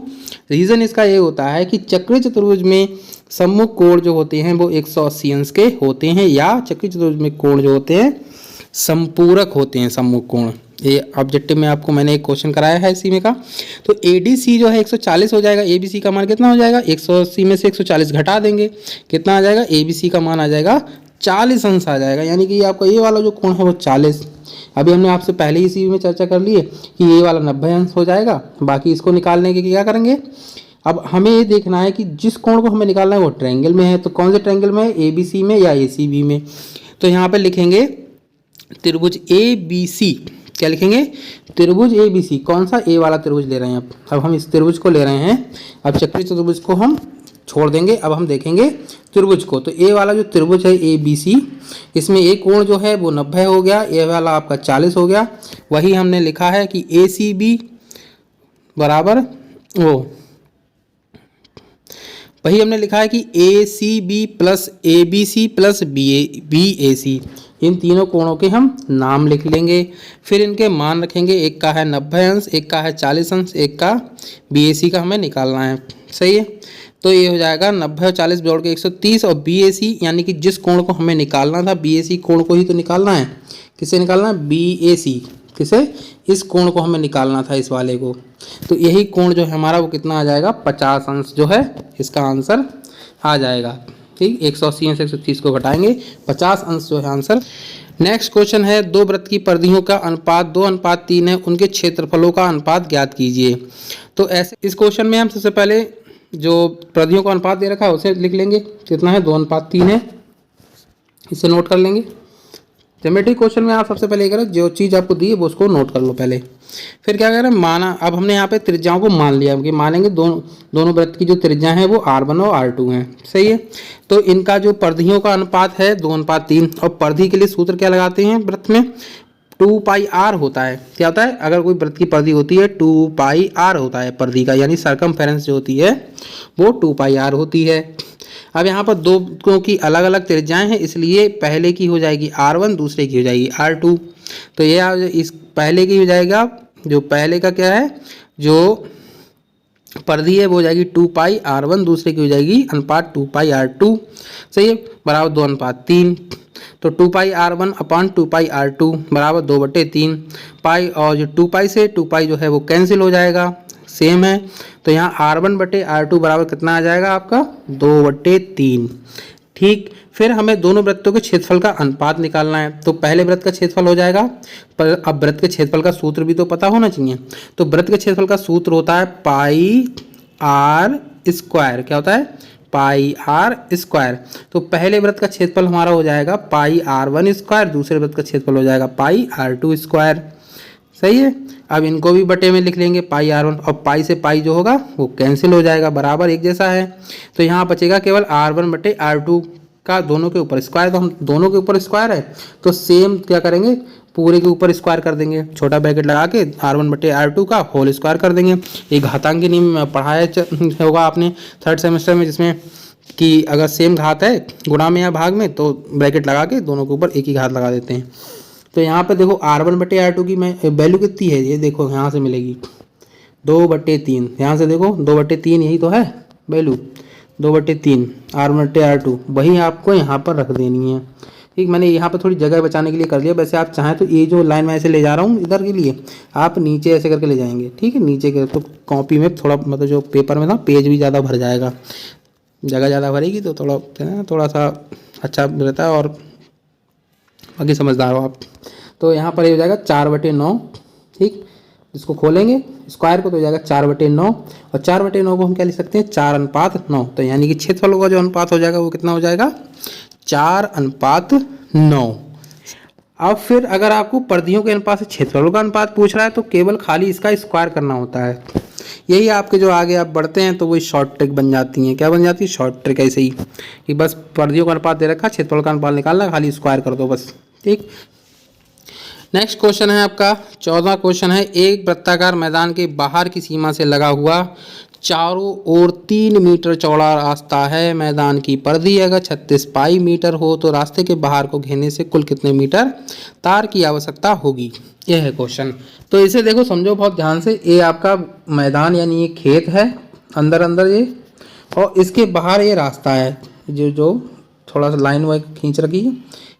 रीज़न इसका ये होता है कि चक्रीय चतुर्भुज में सम्मुख कोण जो होते हैं वो 180 अंश के होते हैं, या चक्रीय चतुर्भुज में कोण जो होते हैं संपूरक होते हैं, सम्मुख कोण। ये ऑब्जेक्टिव में आपको मैंने एक क्वेश्चन कराया है इसी में का। तो ADC जो है 140 हो जाएगा, ABC का मान कितना हो जाएगा 180 में से 140 घटा देंगे, कितना आ जाएगा ABC का मान आ जाएगा 40 अंश आ जाएगा। यानी कि आपका ये वाला जो कोण है वो 40। अभी हमने आपसे पहले ही इसी में चर्चा कर ली है कि ये वाला 90 अंश हो जाएगा। बाकी इसको निकालने के क्या करेंगे, अब हमें ये देखना है कि जिस कोण को हमें निकालना है वो ट्रायंगल में है। तो कौन से ट्रायंगल में है, ABC में या ACB में। तो यहाँ पर लिखेंगे त्रिभुज ABC, क्या लिखेंगे त्रिभुज ABC। कौन सा, ए वाला त्रिभुज ले रहे हैं। अब हम इस त्रिभुज को ले रहे हैं। अब चक्रीय चतुर्भुज को हम छोड़ देंगे, अब हम देखेंगे त्रिभुज को। तो ए वाला जो त्रिभुज है ABC, इसमें एक कोण जो है वो 90 हो गया, ए वाला आपका 40 हो गया। वही हमने लिखा है कि ACB बराबर वही हमने लिखा है कि ACB plus ABC plus BAC, इन तीनों कोणों के हम नाम लिख लेंगे। फिर इनके मान रखेंगे, एक का है 90 अंश, एक का है 40 अंश, एक का BAC का हमें निकालना है। सही है। तो ये हो जाएगा 90 और 40 जोड़ के 130, और BAC यानी कि जिस कोण को हमें निकालना था, BAC कोण को ही तो निकालना है। किसे निकालना है, BAC, किसे, इस कोण को हमें निकालना था, इस वाले को। तो यही कोण जो है हमारा वो कितना आ जाएगा 50 अंश जो है इसका आंसर आ जाएगा। ठीक, 180 में से 130 को घटाएंगे, 50 अंश जो है आंसर। नेक्स्ट क्वेश्चन है, दो वृत्त की परिधियों का अनुपात 2:3 है, उनके क्षेत्रफलों का अनुपात ज्ञात कीजिए। तो ऐसे इस क्वेश्चन में हम सबसे पहले जो परिधियों का अनुपात दे रखा है उसे लिख लेंगे, कितना है 2:3 है, इसे नोट कर लेंगे। ज्योमेट्री क्वेश्चन में आप सबसे पहले करें, जो चीज़ आपको दी है वो उसको नोट कर लो पहले। फिर क्या करें, माना, अब हमने यहाँ पे त्रिज्याओं को मान लिया कि मानेंगे दोनों वृत्त की जो त्रिज्या है वो R1 और R2 हैं। सही है। तो इनका जो परिधियों का अनुपात है 2:3, और परिधि के लिए सूत्र क्या लगाते हैं वृत्त में, 2πr होता है। क्या होता है, अगर कोई वृत्त की परिधि होती है 2πr होता है परिधि का, यानी सरकमफेरेंस जो होती है वो 2πr होती है। अब यहाँ पर दो की अलग अलग त्रिज्याएं हैं, इसलिए पहले की हो जाएगी R1, दूसरे की हो जाएगी R2। तो ये इस पहले की हो जाएगा, जो पहले का क्या है, जो परिधि है वो हो जाएगी 2πr1, दूसरे की हो जाएगी अनुपात 2πr2। सही है, बराबर 2:3। तो 2πr1 अपान 2πr2 बराबर 2/3 पाई, और जो 2π से 2π जो है वो कैंसिल हो जाएगा, सेम है। तो यहाँ r1/r2 बराबर कितना आ जाएगा आपका 2/3। ठीक, फिर हमें दोनों वृत्तों के क्षेत्रफल का अनुपात निकालना है। तो पहले वृत्त का क्षेत्रफल हो जाएगा, पर अब वृत्त के क्षेत्रफल का सूत्र भी तो पता होना चाहिए। तो वृत्त के क्षेत्रफल का सूत्र होता है πr²। क्या होता है, πr²। तो पहले वृत्त का क्षेत्रफल हमारा हो जाएगा πr1², दूसरे वृत्त का क्षेत्रफल हो जाएगा πr2²। सही है, अब इनको भी बटे में लिख लेंगे πr1, और पाई से पाई जो होगा वो कैंसिल हो जाएगा, बराबर एक जैसा है। तो यहाँ बचेगा केवल r1/r2 का दोनों के ऊपर स्क्वायर। तो हम दोनों के ऊपर स्क्वायर है तो सेम क्या करेंगे, पूरे के ऊपर स्क्वायर कर देंगे, छोटा ब्रैकेट लगा के r1/r2 का होल स्क्वायर कर देंगे। ये घातांक के नियम में पढ़ाया होगा आपने 3rd सेमेस्टर में, जिसमें कि अगर सेम घात है गुणा में या भाग में तो ब्रैकेट लगा के दोनों के ऊपर एक ही घात लगा देते हैं। तो यहाँ पे देखो r1/r2 की मैं वैल्यू कितनी है, ये देखो यहाँ से मिलेगी 2/3। यहाँ से देखो 2/3, यही तो है वैल्यू 2/3 r1/r2, वही आपको यहाँ पर रख देनी है। ठीक, मैंने यहाँ पर थोड़ी जगह बचाने के लिए कर लिया। वैसे आप चाहें तो ये जो लाइन मैं ऐसे ले जा रहा हूँ इधर के लिए, आप नीचे ऐसे करके ले जाएंगे। ठीक है, नीचे के तो कॉपी में थोड़ा मतलब जो पेपर में था पेज भी ज़्यादा भर जाएगा, जगह ज़्यादा भरेगी तो थोड़ा सा अच्छा रहता है, और बाकी समझदार हो आप। तो यहाँ पर ये हो जाएगा 4/9। ठीक, इसको खोलेंगे स्क्वायर को तो हो जाएगा 4/9, और 4/9 को हम क्या लिख सकते हैं 4:9। तो यानी कि क्षेत्रफल का जो अनुपात हो जाएगा वो कितना हो जाएगा 4:9। अब फिर अगर आपको परिधियों के अनुपात से क्षेत्रफलों का अनुपात पूछ रहा है तो केवल खाली इसका स्क्वायर करना होता है। यही आपके जो आगे आप बढ़ते हैं तो वही शॉर्ट ट्रिक बन जाती हैं। क्या बन जाती है, शॉर्ट ट्रिक ऐसे ही कि बस परिधियों का अनुपात दे रखा, क्षेत्रफल का अनुपात निकालना, खाली स्क्वायर कर दो बस। ठीक, नेक्स्ट क्वेश्चन है आपका 14वां क्वेश्चन है, एक वृत्ताकार मैदान के बाहर की सीमा से लगा हुआ चारों ओर 3 मीटर चौड़ा रास्ता है। मैदान की परिधि अगर 36 पाई मीटर हो तो रास्ते के बाहर को घेरने से कुल कितने मीटर तार की आवश्यकता होगी, यह है क्वेश्चन। तो इसे देखो समझो बहुत ध्यान से, ये आपका मैदान यानी ये खेत है अंदर अंदर ये, और इसके बाहर ये रास्ता है, जो थोड़ा सा लाइन वाइज खींच रखी है,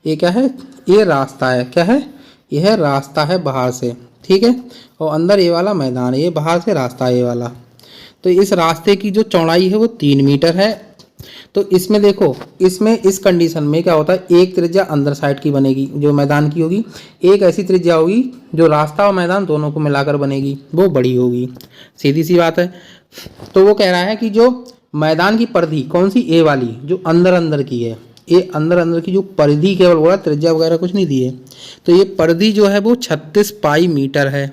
ये क्या है, ये रास्ता है। क्या है, यह रास्ता है बाहर से। ठीक है, और अंदर ये वाला मैदान है, ये बाहर से रास्ता है ये वाला। तो इस रास्ते की जो चौड़ाई है वो 3 मीटर है। तो इसमें देखो, इसमें इस कंडीशन में क्या होता है, एक त्रिज्या अंदर साइड की बनेगी जो मैदान की होगी, एक ऐसी त्रिज्या होगी जो रास्ता और मैदान दोनों को मिलाकर बनेगी, वो बड़ी होगी। सीधी सी बात है। तो वो कह रहा है कि जो मैदान की परिधि कौन सी, ए वाली जो अंदर अंदर की है, ये अंदर अंदर की जो परिधि केवल बोला, त्रिज्या वगैरह कुछ नहीं दी है। तो ये परिधि जो है वो 36 पाई मीटर है।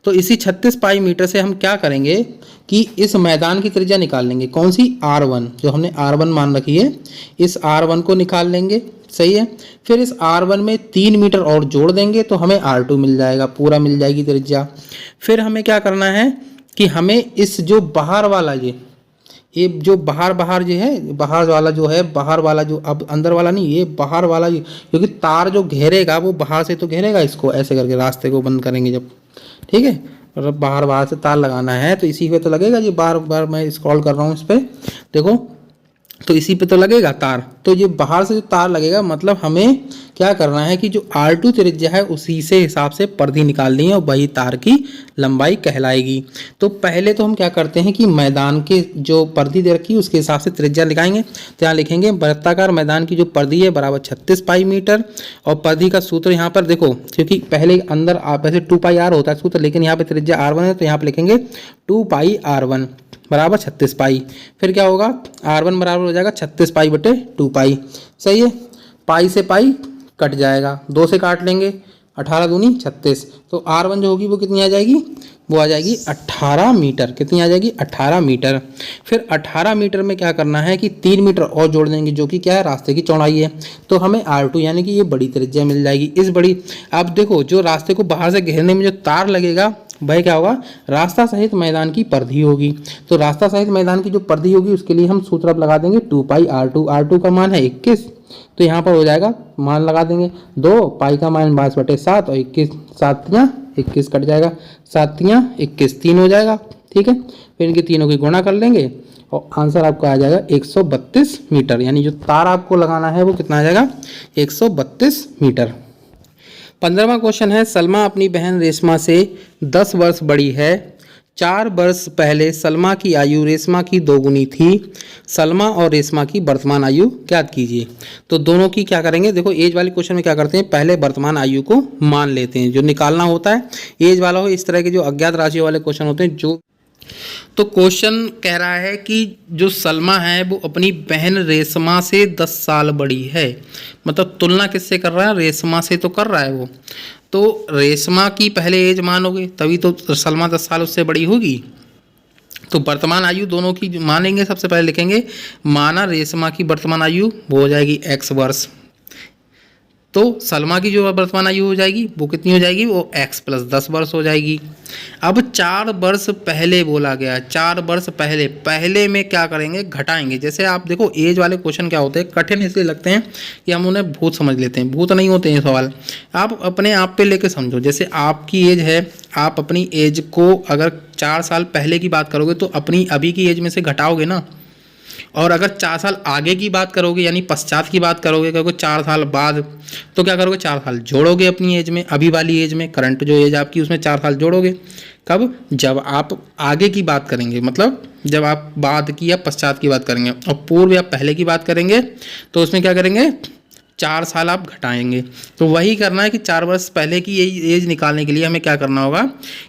तो इसी 36 पाई मीटर से हम क्या करेंगे कि इस मैदान की त्रिज्या निकाल लेंगे, कौन सी, r1, जो हमने r1 मान रखी है, इस r1 को निकाल लेंगे। सही है, फिर इस r1 में 3 मीटर और जोड़ देंगे तो हमें r2 मिल जाएगा, पूरा मिल जाएगी त्रिज्या। फिर हमें क्या करना है कि हमें इस जो बाहर वाला ये जो बाहर जो है, बाहर वाला जो है, बाहर वाला जो, अब अंदर वाला नहीं, ये बाहर वाला, क्योंकि तार जो घेरेगा वो बाहर से तो घेरेगा, इसको ऐसे करके रास्ते को बंद करेंगे जब। ठीक है, और बाहर से तार लगाना है तो इसी पे तो लगेगा। ये बार बार मैं स्क्रॉल कर रहा हूँ इस पर, देखो तो इसी पे तो लगेगा तार। तो ये बाहर से जो तार लगेगा, मतलब हमें क्या करना है कि जो R2 त्रिज्या है उसी से हिसाब से परिधि निकालनी है और वही तार की लंबाई कहलाएगी। तो पहले तो हम क्या करते हैं कि मैदान के जो परिधि दे रखी है उसके हिसाब से त्रिज्या लिखाएंगे। तो यहाँ लिखेंगे वृत्ताकार मैदान की जो परिधि है बराबर 36 पाई मीटर, और परिधि का सूत्र यहाँ पर देखो, क्योंकि पहले अंदर वैसे 2πr होता है सूत्र, लेकिन यहाँ पे त्रिज्या r1 है तो यहाँ पे लिखेंगे 2πr1 बराबर 36 पाई। फिर क्या होगा, r1 बराबर हो जाएगा 36 पाई बटे 2π। सही है, पाई से पाई कट जाएगा, 2 से काट लेंगे, 18 दूनी 36। तो r1 जो होगी वो कितनी आ जाएगी, वो आ जाएगी 18 मीटर। कितनी आ जाएगी, 18 मीटर। फिर 18 मीटर में क्या करना है कि 3 मीटर और जोड़ देंगे, जो कि क्या है, रास्ते की चौड़ाई है। तो हमें R2 यानी कि ये बड़ी त्रिज्या मिल जाएगी, इस बड़ी। अब देखो जो रास्ते को बाहर से घेरने में जो तार लगेगा वह क्या होगा, रास्ता सहित मैदान की परिधि होगी। तो रास्ता सहित मैदान की जो परिधि होगी उसके लिए हम सूत्र अब लगा देंगे 2πr2। R2 का मान है 21, तो यहाँ पर हो जाएगा, मान लगा देंगे 2 पाई का मान 22/7 और 21 7 21 कट जाएगा, 7 21 3 हो जाएगा। ठीक है, फिर इनकी तीनों की गुणा कर लेंगे और आंसर आपका आ जाएगा 132 मीटर। यानी जो तार आपको लगाना है वो कितना आ जाएगा, 132 मीटर। 15वां क्वेश्चन है, सलमा अपनी बहन रेशमा से 10 वर्ष बड़ी है। 4 वर्ष पहले सलमा की आयु रेशमा की 2 गुनी थी। सलमा और रेशमा की वर्तमान आयु ज्ञात कीजिए। तो दोनों की क्या करेंगे, देखो एज वाले क्वेश्चन में क्या करते हैं, पहले वर्तमान आयु को मान लेते हैं। जो निकालना होता है एज वाला हो, इस तरह के जो अज्ञात राशियों वाले क्वेश्चन होते हैं जो, तो क्वेश्चन कह रहा है कि जो सलमा है वो अपनी बहन रेशमा से 10 साल बड़ी है। मतलब तुलना किससे कर रहा है, रेशमा से तो कर रहा है वो। तो रेशमा की पहले एज मानोगे तभी तो सलमा 10 साल उससे बड़ी होगी। तो वर्तमान आयु दोनों की मानेंगे, सबसे पहले लिखेंगे माना रेशमा की वर्तमान आयु वो हो जाएगी x वर्ष। तो सलमा की जो वर्तमान आयु हो जाएगी वो कितनी हो जाएगी, वो x + 10 वर्ष हो जाएगी। अब 4 वर्ष पहले बोला गया, 4 वर्ष पहले, पहले में क्या करेंगे, घटाएंगे। जैसे आप देखो एज वाले क्वेश्चन क्या होते हैं, कठिन इसलिए लगते हैं कि हम उन्हें भूत समझ लेते हैं, भूत नहीं होते हैं सवाल। आप अपने आप पे लेके समझो। जैसे आपकी एज है, आप अपनी एज को अगर 4 साल पहले की बात करोगे तो अपनी अभी की एज में से घटाओगे ना। और अगर 4 साल आगे की बात करोगे यानी पश्चात की बात करोगे, क्योंकि 4 साल बाद, तो क्या करोगे, 4 साल जोड़ोगे अपनी एज में, अभी वाली एज में, करंट जो एज आपकी उसमें 4 साल जोड़ोगे। कब, जब आप आगे की बात करेंगे, मतलब जब आप बाद की या पश्चात की बात करेंगे। और पूर्व या पहले की बात करेंगे तो उसमें क्या करेंगे, 4 साल आप घटाएंगे। तो वही करना है कि 4 वर्ष पहले की एज निकालने के लिए हमें क्या करना होगा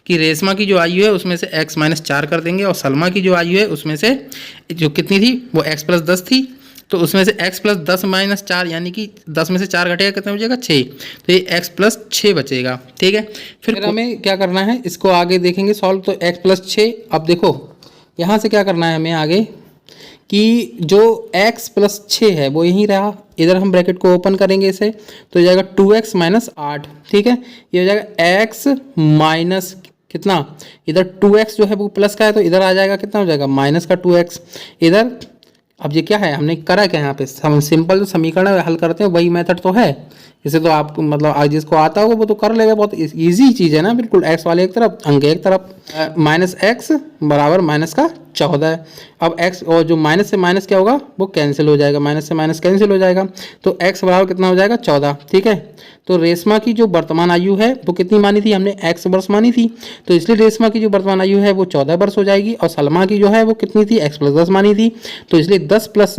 कि रेशमा की जो आयु है उसमें से x - 4 कर देंगे और सलमा की जो आयु है उसमें से जो कितनी थी वो x + 10 थी, तो उसमें से x + 10 - 4 यानी कि 10 में से 4 घटेगा, कितना बचेगा, 6। तो ये x + 6 बचेगा। ठीक है, फिर हमें क्या करना है, इसको आगे देखेंगे सॉल्व। तो x + 6, अब देखो यहाँ से क्या करना है हमें आगे कि जो x + 6 है वो यहीं रहा, इधर हम ब्रैकेट को ओपन करेंगे इसे, तो हो जाएगा 2x - 8। ठीक है, ये हो जाएगा x माइनस कितना, इधर 2x जो है वो प्लस का है तो इधर आ जाएगा, कितना हो जाएगा, माइनस का 2x इधर। अब ये क्या है, हमने करा क्या यहाँ पे, हम सिंपल जो समीकरण हल करते हैं वही मेथड तो है। इसे तो आप मतलब जिसको आता होगा वो तो कर लेगा, बहुत इजी चीज़ है ना, बिल्कुल। x वाले एक तरफ, अंक एक तरफ, -x बराबर -14। अब x और जो माइनस से माइनस क्या होगा वो कैंसिल हो जाएगा, माइनस से माइनस कैंसिल हो जाएगा, तो x बराबर कितना हो जाएगा, 14। ठीक है, तो रेशमा की जो वर्तमान आयु है वो कितनी मानी थी हमने, x वर्ष मानी थी, तो इसलिए रेशमा की जो वर्तमान आयु है वो 14 वर्ष हो जाएगी। और सलमा की जो है वो कितनी थी, x + 10 मानी थी, तो इसलिए 10 +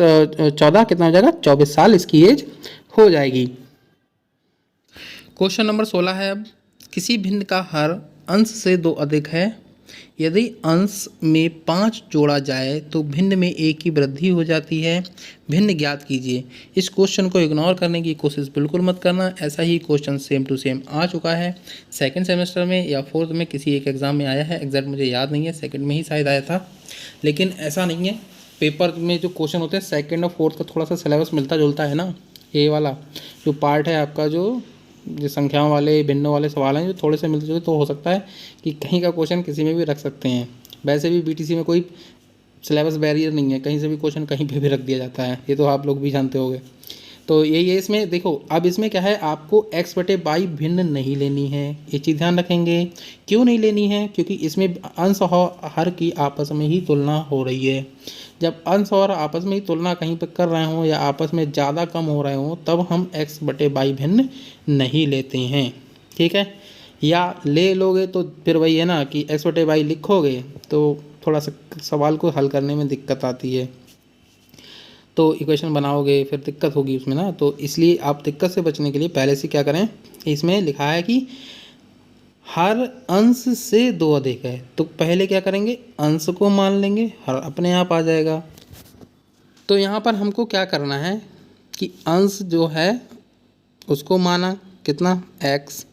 14 कितना हो जाएगा, 24 साल इसकी एज हो जाएगी। क्वेश्चन नंबर 16 है, अब किसी भिन्न का हर अंश से 2 अधिक है। यदि अंश में 5 जोड़ा जाए तो भिन्न में 1 की वृद्धि हो जाती है। भिन्न ज्ञात कीजिए। इस क्वेश्चन को इग्नोर करने की कोशिश बिल्कुल मत करना। ऐसा ही क्वेश्चन सेम टू सेम आ चुका है 2nd सेमेस्टर में या 4th में, किसी एक एग्ज़ाम में आया है, एग्जैक्ट मुझे याद नहीं है, 2nd में ही शायद आया था। लेकिन ऐसा नहीं है, पेपर में जो क्वेश्चन होते हैं 2nd और 4th का थोड़ा सा सिलेबस मिलता जुलता है ना। ये वाला जो पार्ट है आपका, जो संख्याओं वाले भिन्नों वाले सवाल हैं जो थोड़े से मिलते जुलते, तो हो सकता है कि कहीं का क्वेश्चन किसी में भी रख सकते हैं। वैसे भी बीटीसी में कोई सिलेबस बैरियर नहीं है, कहीं से भी क्वेश्चन कहीं पे भी रख दिया जाता है, ये तो आप लोग भी जानते होंगे। तो यही है इसमें। देखो अब इसमें क्या है, आपको x/y भिन्न नहीं लेनी है, ये चीज़ ध्यान रखेंगे। क्यों नहीं लेनी है, क्योंकि इसमें अंश और हर की आपस में ही तुलना हो रही है। जब अंश और आपस में ही तुलना कहीं पर कर रहे हों या आपस में ज़्यादा कम हो रहे हों तब हम x/y भिन्न नहीं लेते हैं। ठीक है, या ले लोगे तो फिर वही है ना कि x/y लिखोगे तो थोड़ा सा सवाल को हल करने में दिक्कत आती है, तो इक्वेशन बनाओगे फिर दिक्कत होगी उसमें ना। तो इसलिए आप दिक्कत से बचने के लिए पहले से क्या करें, इसमें लिखा है कि हर अंश से 2 अधिक है, तो पहले क्या करेंगे, अंश को मान लेंगे, हर अपने आप आ जाएगा। तो यहाँ पर हमको क्या करना है कि अंश जो है उसको माना कितना, x,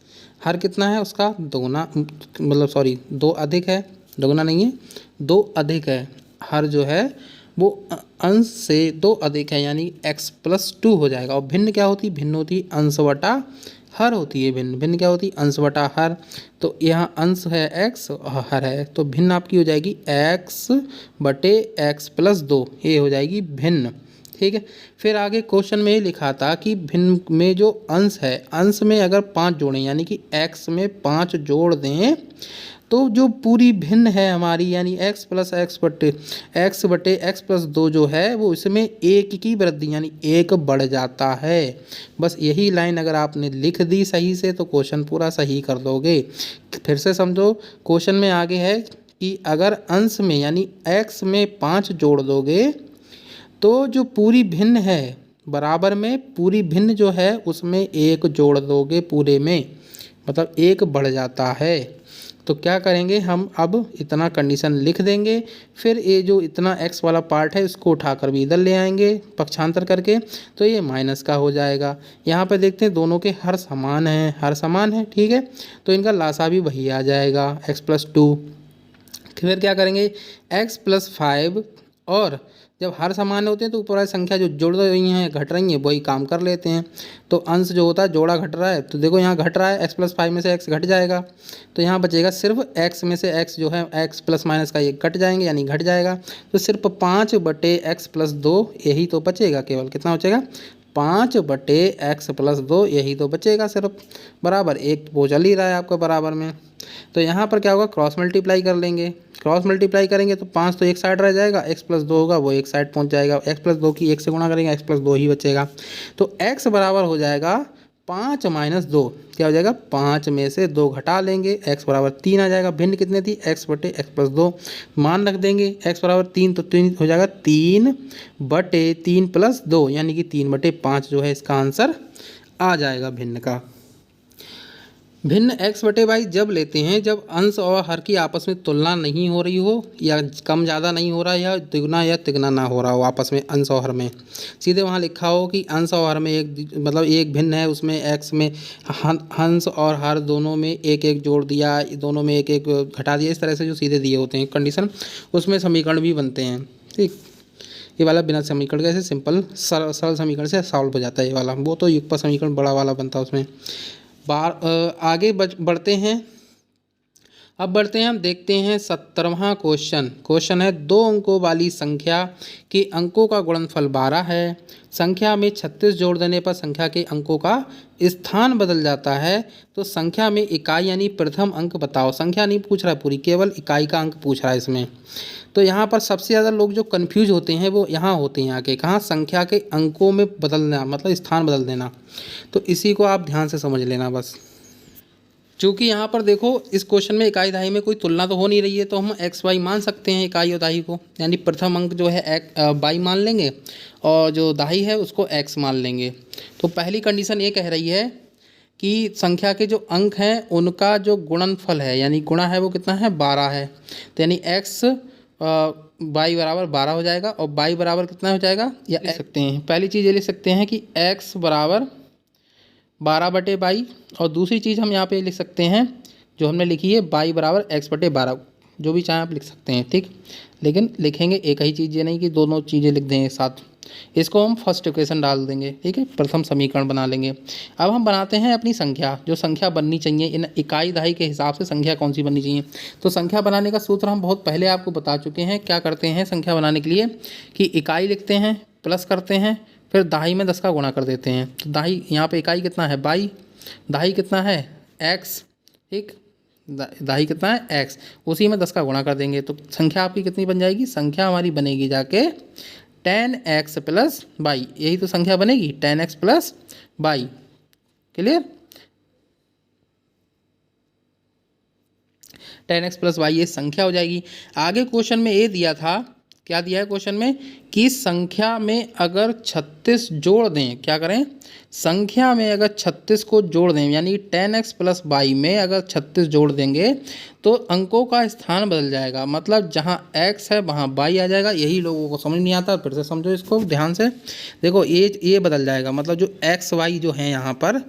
हर कितना है उसका दोगुना, मतलब सॉरी 2 अधिक है, दोगुना नहीं है, 2 अधिक है, हर जो है वो अंश से 2 अधिक है यानी x + 2 हो जाएगा। और भिन्न क्या होती, भिन्न होती अंश बटा हर होती है भिन्न। भिन्न क्या होती है? अंश बटा हर। तो यहाँ अंश है x और हर है, तो भिन्न आपकी हो जाएगी x बटे x प्लस 2, ये हो जाएगी भिन्न। ठीक है, फिर आगे क्वेश्चन में ये लिखा था कि भिन्न में जो अंश है, अंश में अगर 5 जोड़ें यानी कि x में 5 जोड़ दें तो जो पूरी भिन्न है हमारी यानी x प्लस x बटे x प्लस 2 जो है वो इसमें एक की वृद्धि यानी एक बढ़ जाता है। बस यही लाइन अगर आपने लिख दी सही से तो क्वेश्चन पूरा सही कर दोगे। फिर से समझो, क्वेश्चन में आगे है कि अगर अंश में यानी x में 5 जोड़ दोगे तो जो पूरी भिन्न है बराबर में पूरी भिन्न जो है उसमें एक जोड़ दोगे पूरे में, मतलब एक बढ़ जाता है। तो क्या करेंगे हम, अब इतना कंडीशन लिख देंगे, फिर ये जो इतना x वाला पार्ट है इसको उठाकर भी इधर ले आएंगे पक्षांतर करके, तो ये माइनस का हो जाएगा। यहाँ पे देखते हैं दोनों के हर समान हैं, हर समान है, ठीक है, तो इनका लासा भी वही आ जाएगा x प्लस 2। फिर क्या करेंगे x प्लस 5, और जब हर समान होते हैं तो ऊपर वाली संख्या जो जुड़ रही हैं घट रही हैं वही काम कर लेते हैं। तो अंश जो होता है जोड़ा घट रहा है, तो देखो यहाँ घट रहा है, x प्लस 5 में से x घट जाएगा, तो यहाँ बचेगा सिर्फ x में से x जो है x प्लस माइनस का ये घट जाएंगे यानी घट जाएगा, तो सिर्फ 5 बटे x प्लस 2 यही तो बचेगा। केवल कितना बचेगा? 5 बटे x प्लस 2 यही तो बचेगा सिर्फ, बराबर एक वो चल ही रहा है आपका बराबर में। तो यहाँ पर क्या होगा, क्रॉस मल्टीप्लाई कर लेंगे। क्रॉस मल्टीप्लाई करेंगे तो 5 तो एक साइड रह जाएगा, x प्लस 2 होगा वो एक साइड पहुँच जाएगा, x प्लस 2 की 1 से गुणा करेंगे x प्लस 2 ही बचेगा। तो x बराबर हो जाएगा 5 माइनस 2, क्या हो जाएगा? 5 में से 2 घटा लेंगे, x बराबर 3 आ जाएगा। भिन्न कितने थी? x बटे x प्लस 2, मान रख देंगे x बराबर 3, तो 3 हो जाएगा 3 बटे 3 प्लस 2 यानी कि 3 बटे 5 जो है इसका आंसर आ जाएगा भिन्न का। भिन्न x बटे y जब लेते हैं जब अंश और हर की आपस में तुलना नहीं हो रही हो, या कम ज़्यादा नहीं हो रहा, या दुगना या तिगुना ना हो रहा हो आपस में अंश और हर में। सीधे वहाँ लिखा हो कि अंश और हर में एक मतलब एक भिन्न है, उसमें x में अंश और हर दोनों में एक एक जोड़ दिया, दोनों में एक एक घटा दिया, इस तरह से जो सीधे दिए होते हैं कंडीशन, उसमें समीकरण भी बनते हैं। ठीक, ये वाला बिना समीकरण कैसे सिंपल सरल समीकरण से सॉल्व हो जाता है, ये वाला वो तो युगपत समीकरण बड़ा वाला बनता है उसमें। आगे बढ़ते हैं। अब बढ़ते हैं, हम देखते हैं 17वां क्वेश्चन। क्वेश्चन है 2 अंकों वाली संख्या के अंकों का गुणनफल 12 है। संख्या में 36 जोड़ देने पर संख्या के अंकों का स्थान बदल जाता है, तो संख्या में इकाई यानी प्रथम अंक बताओ। संख्या नहीं पूछ रहा है पूरी, केवल इकाई का अंक पूछ रहा है इसमें। तो यहाँ पर सबसे ज़्यादा लोग जो कन्फ्यूज होते हैं वो यहाँ होते हैं आके, कहाँ? संख्या के अंकों में बदलना मतलब स्थान बदल देना। तो इसी को आप ध्यान से समझ लेना बस। चूँकि यहाँ पर देखो इस क्वेश्चन में इकाई दहाई में कोई तुलना तो हो नहीं रही है, तो हम एक्स वाई मान सकते हैं इकाई और दहाई को, यानी प्रथम अंक जो है वाई मान लेंगे और जो दहाई है उसको एक्स मान लेंगे। तो पहली कंडीशन ये कह रही है कि संख्या के जो अंक हैं उनका जो गुणनफल है यानी गुणा है वो कितना है? 12 है। तो यानी एक्स वाई बराबर 12 हो जाएगा, और वाई बराबर कितना हो जाएगा या लिख सकते हैं। पहली चीज़ ये लिख सकते हैं कि एक्स बराबर 12 बटे वाई, और दूसरी चीज़ हम यहाँ पे लिख सकते हैं जो हमने लिखी है वाई बराबर एक्स बटे 12, जो भी चाहें आप लिख सकते हैं। ठीक, लेकिन लिखेंगे एक ही चीज़, ये नहीं कि दोनों चीज़ें लिख दें एक साथ। इसको हम फर्स्ट इक्वेशन डाल देंगे, ठीक है, प्रथम समीकरण बना लेंगे। अब हम बनाते हैं अपनी संख्या, जो संख्या बननी चाहिए इन इकाई दहाई के हिसाब से संख्या कौन सी बननी चाहिए। तो संख्या बनाने का सूत्र हम बहुत पहले आपको बता चुके हैं। क्या करते हैं संख्या बनाने के लिए कि इकाई लिखते हैं, प्लस करते हैं, फिर दहाई में 10 का गुणा कर देते हैं। तो दहाई यहाँ पे इकाई कितना है? वाई, दहाई कितना है? एक्स, ठीक, दहाई कितना है? एक्स, उसी में 10 का गुणा कर देंगे तो संख्या आपकी कितनी बन जाएगी? संख्या हमारी बनेगी जाके 10x प्लस वाई, यही तो संख्या बनेगी 10x plus y. Clear? 10x plus y ये संख्या हो जाएगी। आगे क्वेश्चन में ये दिया था, क्या दिया है क्वेश्चन में कि संख्या में अगर 36 जोड़ दें, क्या करें? संख्या में अगर 36 को जोड़ दें यानी 10x प्लस वाई में अगर 36 जोड़ देंगे तो अंकों का स्थान बदल जाएगा, मतलब जहां x है वहां y आ जाएगा। यही लोगों को समझ नहीं आता, फिर से समझो इसको ध्यान से। देखो ये बदल जाएगा, मतलब जो x y जो है यहाँ पर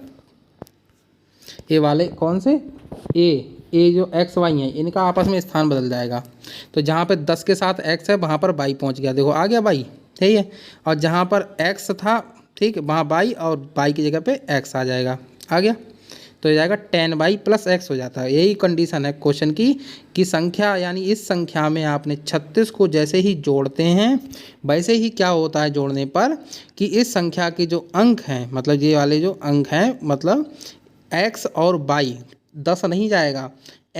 ये वाले कौन से ये जो x y है इनका आपस में स्थान बदल जाएगा। तो जहाँ पे 10 के साथ x है वहाँ पर y पहुँच गया, देखो आ गया y, ठीक है, और जहाँ पर x था, ठीक, वहाँ y और y की जगह पे x आ जाएगा, आ गया। तो ये जाएगा 10y+x हो जाता है। यही कंडीशन है क्वेश्चन की कि संख्या यानी इस संख्या में आपने 36 को जैसे ही जोड़ते हैं वैसे ही क्या होता है जोड़ने पर कि इस संख्या के जो अंक हैं, मतलब ये वाले जो अंक हैं, मतलब x और y 10 नहीं जाएगा,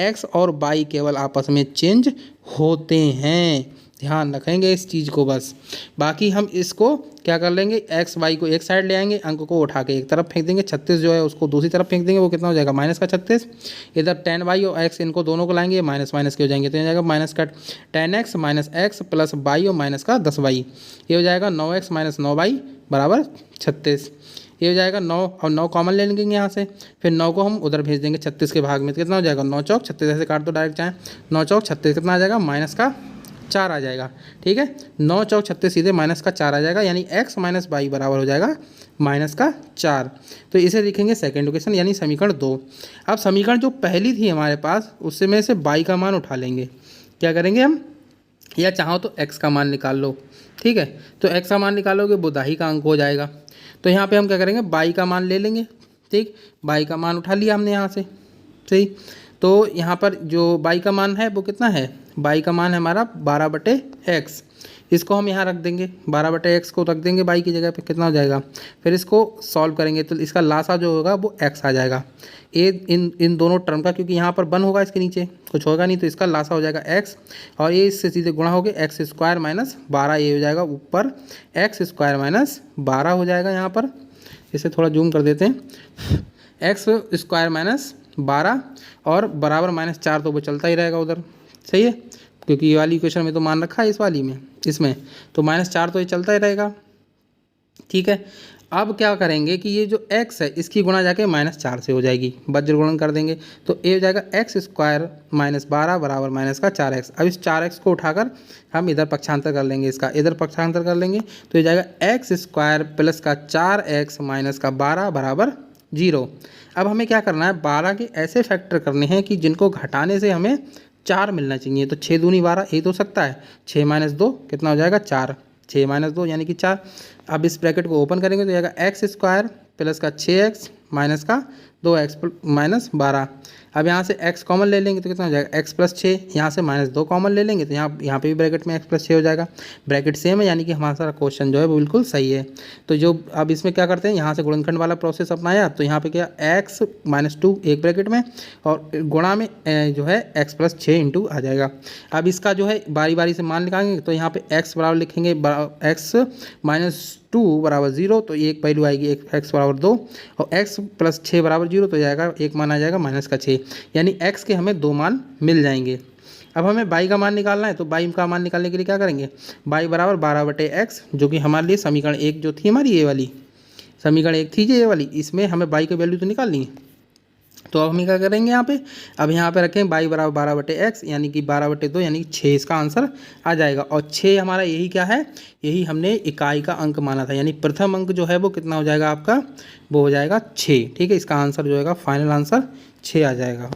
x और y केवल आपस में चेंज होते हैं। ध्यान रखेंगे इस चीज़ को बस। बाकी हम इसको क्या कर लेंगे, एक्स वाई को एक साइड ले आएंगे, अंक को उठा के एक तरफ फेंक देंगे, 36 जो है उसको दूसरी तरफ फेंक देंगे, वो कितना हो जाएगा -36। इधर 10y और x इनको दोनों को लाएंगे, माइनस माइनस के हो जाएंगे, तो ये जाएगा माइनस का 10x - x प्लस y और माइनस का 10y, ये हो जाएगा 9x - 9y बराबर 36। ये हो जाएगा 9 और 9 कॉमन ले लेंगे यहाँ से, फिर 9 को हम उधर भेज देंगे 36 के भाग में, तो कितना हो जाएगा 9 चौक 36, ऐसे काट दो डायरेक्ट चाहे, 9 चौक 36 कितना आ जाएगा -4 आ जाएगा। ठीक है, 9 चौक 36 सीधे -4 आ जाएगा, यानी x - y बराबर हो जाएगा -4। तो इसे लिखेंगे सेकेंड इक्वेशन यानी समीकरण 2। अब समीकरण जो पहली थी हमारे पास उससे में से y का मान उठा लेंगे। क्या करेंगे हम, या चाहो तो x का मान निकाल लो। ठीक है, तो x का मान निकालोगे वो दाही का अंक हो जाएगा। तो यहाँ पे हम क्या करेंगे, y का मान ले लेंगे। ठीक, y का मान उठा लिया हमने यहाँ से। सही, तो यहाँ पर जो y का मान है वो कितना है, y का मान है हमारा 12/x। इसको हम यहाँ रख देंगे, 12/x को रख देंगे y की जगह पे, कितना हो जाएगा, फिर इसको सॉल्व करेंगे तो इसका लासा जो होगा वो x आ जाएगा। ये इन दोनों टर्म का, क्योंकि यहाँ पर 1 होगा इसके नीचे, कुछ होगा नहीं, तो इसका लासा हो जाएगा x, और ये इससे सीधे गुणा हो गया x² - 12, ये हो जाएगा ऊपर x² - 12 हो जाएगा। यहाँ पर इसे थोड़ा जूम कर देते हैं, x² - 12 और बराबर -4, तो वो चलता ही रहेगा उधर। सही है, क्योंकि ये वाली इक्वेशन में तो मान रखा है इस वाली में, इसमें तो -4 तो ये चलता ही रहेगा। ठीक है, अब क्या करेंगे कि ये जो x है इसकी गुणा जाके -4 से हो जाएगी, वज्र गुणन कर देंगे, तो ये हो जाएगा x² - 12 बराबर -4x। अब इस 4x को उठाकर हम इधर पक्षांतर कर लेंगे, इसका इधर पक्षांतर कर लेंगे, तो ये जाएगा x² प्लस का 4x माइनस का 12 बराबर 0। अब हमें क्या करना है, 12 के ऐसे फैक्टर करने हैं कि जिनको घटाने से हमें 4 मिलना चाहिए। तो 6 दूनी 12, ये तो सकता है, 6 - 2 कितना हो जाएगा 4, 6 - 2 यानी कि 4। अब इस ब्रैकेट को ओपन करेंगे तो जाएगा x² प्लस का 6x माइनस का 2x माइनस 12। अब यहाँ से x कॉमन ले लेंगे तो कितना हो जाएगा x + 6, यहाँ से -2 कॉमन ले लेंगे तो यहाँ पे भी ब्रैकेट में x + 6 हो जाएगा। ब्रैकेट सेम है, यानी कि हमारा सारा क्वेश्चन जो है वो बिल्कुल सही है। तो जो अब इसमें क्या करते हैं, यहाँ से गुणनखंड वाला प्रोसेस अपनाया, तो यहाँ पे क्या x - 2 एक ब्रैकेट में और गुणा में जो है x + 6 इंटू आ जाएगा। अब इसका जो है बारी बारी से मान निकालेंगे, तो यहाँ पे x बराबर लिखेंगे x - 2 बराबर 0, तो एक वैल्यू आएगी x बराबर 2, और x + 6 बराबर 0, तो जाएगा एक मान आ जाएगा -6, यानी x के हमें 2 मान मिल जाएंगे। अब हमें y का मान निकालना है, तो y का मान निकालने के लिए क्या करेंगे, y बराबर 12/x, जो कि हमारे लिए समीकरण 1 जो थी हमारी, ये वाली समीकरण 1 थी ये वाली, इसमें हमें y की वैल्यू तो निकालनी है। तो अब हम क्या करेंगे यहाँ पे, अब यहाँ पे रखें y बराबर 12/x, यानी कि 12/2 यानी 6 इसका आंसर आ जाएगा। और 6 हमारा यही क्या है, यही हमने इकाई का अंक माना था, यानी प्रथम अंक जो है वो कितना हो जाएगा आपका, वो हो जाएगा 6। ठीक है, इसका आंसर जो है फाइनल आंसर 6 आ जाएगा।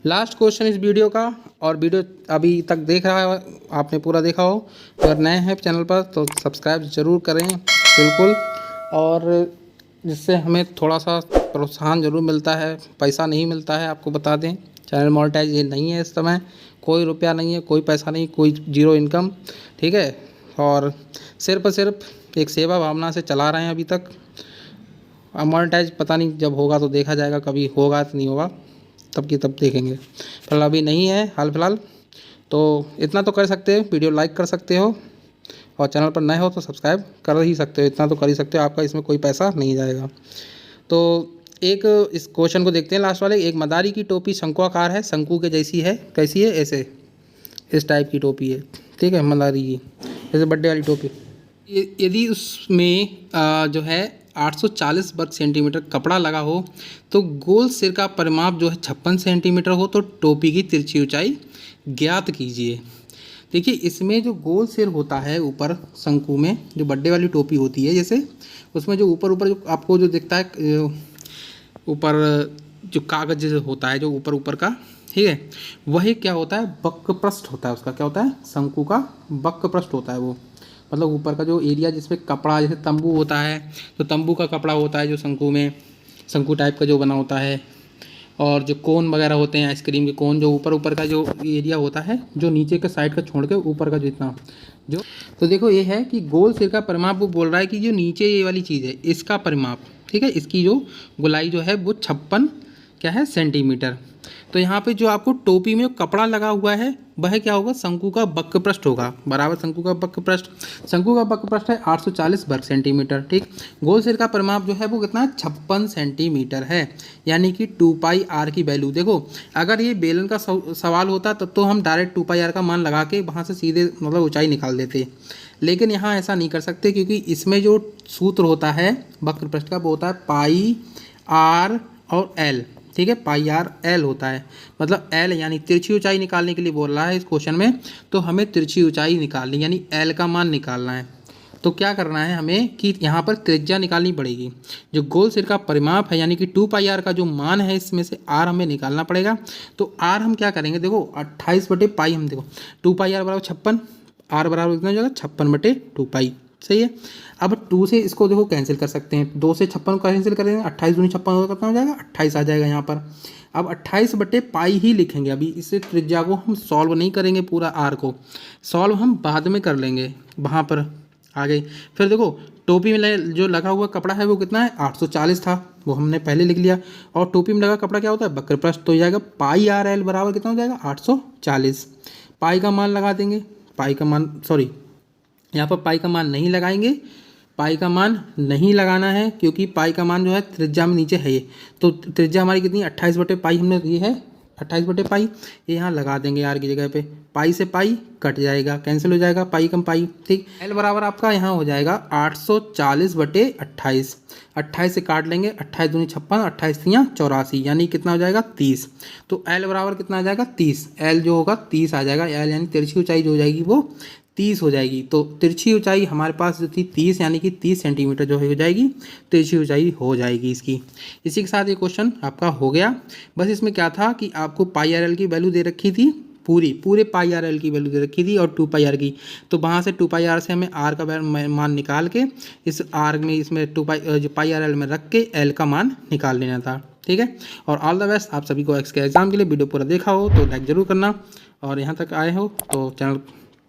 लास्ट क्वेश्चन इस वीडियो का, और वीडियो अभी तक देख रहा है आपने पूरा देखा हो, अगर नए हैं चैनल पर तो सब्सक्राइब ज़रूर करें बिल्कुल, और जिससे हमें थोड़ा सा प्रोत्साहन ज़रूर मिलता है, पैसा नहीं मिलता है, आपको बता दें चैनल मोनेटाइज ये नहीं है इस समय, कोई रुपया नहीं है, कोई पैसा नहीं, कोई जीरो इनकम। ठीक है, और सिर्फ एक सेवा भावना से चला रहे हैं अभी तक। मोनेटाइज पता नहीं जब होगा तो देखा जाएगा, कभी होगा तो नहीं होगा, तब की तब देखेंगे, फिलहाल अभी नहीं है हाल फिलहाल। तो इतना तो कर सकते हो, वीडियो लाइक कर सकते हो, और चैनल पर नए हो तो सब्सक्राइब कर ही सकते हो, इतना तो कर ही सकते हो, आपका इसमें कोई पैसा नहीं जाएगा। तो एक इस क्वेश्चन को देखते हैं लास्ट वाले। एक मदारी की टोपी शंकुआकार है, शंकु के जैसी है, कैसी है, ऐसे इस टाइप की टोपी है। ठीक है, मदारी की जैसे बर्थडे वाली टोपी। यदि उसमें जो है 840 वर्ग सेंटीमीटर कपड़ा लगा हो, तो गोल सिर का परिमाप जो है 56 सेंटीमीटर हो, तो टोपी की तिरछी ऊंचाई ज्ञात कीजिए। देखिए, इसमें जो गोल सिर होता है ऊपर शंकु में, जो बर्थडे वाली टोपी होती है, जैसे उसमें जो ऊपर जो आपको जो दिखता है ऊपर जो कागज होता है जो ऊपर का, ठीक है, वही क्या होता है, वक्र पृष्ठ होता है उसका। क्या होता है, शंकु का वक्र पृष्ठ होता है वो, मतलब ऊपर का जो एरिया जिसमें कपड़ा, जैसे तंबू होता है तो तंबू का कपड़ा होता है जो शंकु में, शंकु टाइप का जो बना होता है, और जो कोन वगैरह होते हैं आइसक्रीम के कोन, जो ऊपर ऊपर का जो एरिया होता है, जो नीचे के साइड का छोड़ के ऊपर का जितना जो, तो देखो ये है कि गोल सिर का परिमाप वो बोल रहा है कि जो नीचे ये वाली चीज़ है इसका परिमाप, ठीक है, इसकी जो गोलाई जो है वो 56 क्या है सेंटीमीटर। तो यहाँ पे जो आपको टोपी में कपड़ा लगा हुआ है वह क्या होगा, शंकु का वक्र पृष्ठ होगा, बराबर शंकु का वक्र पृष्ठ। शंकु का वक्र पृष्ठ है 840 वर्ग सेंटीमीटर, ठीक। गोल सिर का परिमाप जो है वो कितना है, 56 सेंटीमीटर है, यानी कि 2πr की वैल्यू। देखो अगर ये बेलन का सवाल होता तब तो हम डायरेक्ट 2πr का मान लगा के वहाँ से सीधे मतलब ऊंचाई निकाल देते, लेकिन यहाँ ऐसा नहीं कर सकते क्योंकि इसमें जो सूत्र होता है वक्र पृष्ठ का वो होता है पाई आर और एल, ठीक है, पाई आर एल होता है, मतलब एल यानी तिरछी ऊंचाई निकालने के लिए बोल रहा है इस क्वेश्चन में, तो हमें तिरछी ऊंचाई निकालनी यानी एल का मान निकालना है। तो क्या करना है हमें कि यहाँ पर त्रिज्या निकालनी पड़ेगी, जो गोल सिर का परिमाप है यानी कि 2πr का जो मान है इसमें से r हमें निकालना पड़ेगा। तो r हम क्या करेंगे, देखो 28/पाई, हम देखो 2πr बराबर 56, r बराबर कितना हो जाएगा 56/2π, सही है। अब 2 से इसको देखो कैंसिल कर सकते हैं, 2 से 56 को कैंसिल करेंगे, 28 दूनी 56 कितना हो जाएगा 28 आ जाएगा यहाँ पर। अब 28/पाई ही लिखेंगे, अभी इससे त्रिज्या को हम सॉल्व नहीं करेंगे, पूरा आर को सॉल्व हम बाद में कर लेंगे वहाँ पर आगे। फिर देखो टोपी में जो लगा हुआ कपड़ा है वो कितना है 840 था, वो हमने पहले लिख लिया, और टोपी में लगा कपड़ा क्या होता है वक्र पृष्ठ, तो हो जाएगा पाई आर एल बराबर कितना हो जाएगा 840। पाई का मान लगा देंगे, पाई का मान सॉरी यहाँ पर पाई का मान नहीं लगाएंगे, पाई का मान नहीं लगाना है क्योंकि पाई का मान जो है त्रिज्या में नीचे है ये, तो त्रिज्या हमारी कितनी 28/पाई हमने ये है 28/पाई, ये यहाँ लगा देंगे आर की जगह पे, पाई से पाई कट जाएगा, कैंसिल हो जाएगा, पाई कम पाई, ठीक। एल बराबर आपका यहाँ हो जाएगा 840/28, 28 से काट लेंगे, 28 दूनी 56, 28 तियाँ 84, यानी कितना हो जाएगा 30। तो एल बराबर कितना आ जाएगा 30, एल जो होगा 30 आ जाएगा, एल यानी तिरछी ऊंचाई जो हो जाएगी वो 30 हो जाएगी। तो तिरछी ऊंचाई हमारे पास जो थी 30 यानी कि 30 सेंटीमीटर जो हो जाएगी तिरछी ऊंचाई हो जाएगी इसकी। इसी के साथ ये क्वेश्चन आपका हो गया। बस इसमें क्या था कि आपको पाई आर एल की वैल्यू दे रखी थी, पूरे पाई आर एल की वैल्यू दे रखी थी और 2πr की, तो वहाँ से 2πr से हमें आर का मान निकाल के इस आर में इसमें जो पाई आर एल में रख के एल का मान निकाल लेना था, ठीक है। और ऑल द बेस्ट आप सभी को एक्स के एग्जाम के लिए। वीडियो पूरा देखा हो तो लाइक ज़रूर करना, और यहाँ तक आए हो तो चैनल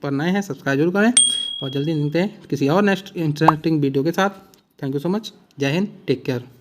पर नए हैं सब्सक्राइब जरूर करें, और जल्दी मिलते हैं किसी और नेक्स्ट इंटरेस्टिंग वीडियो के साथ। थैंक यू सो मच, जय हिंद, टेक केयर।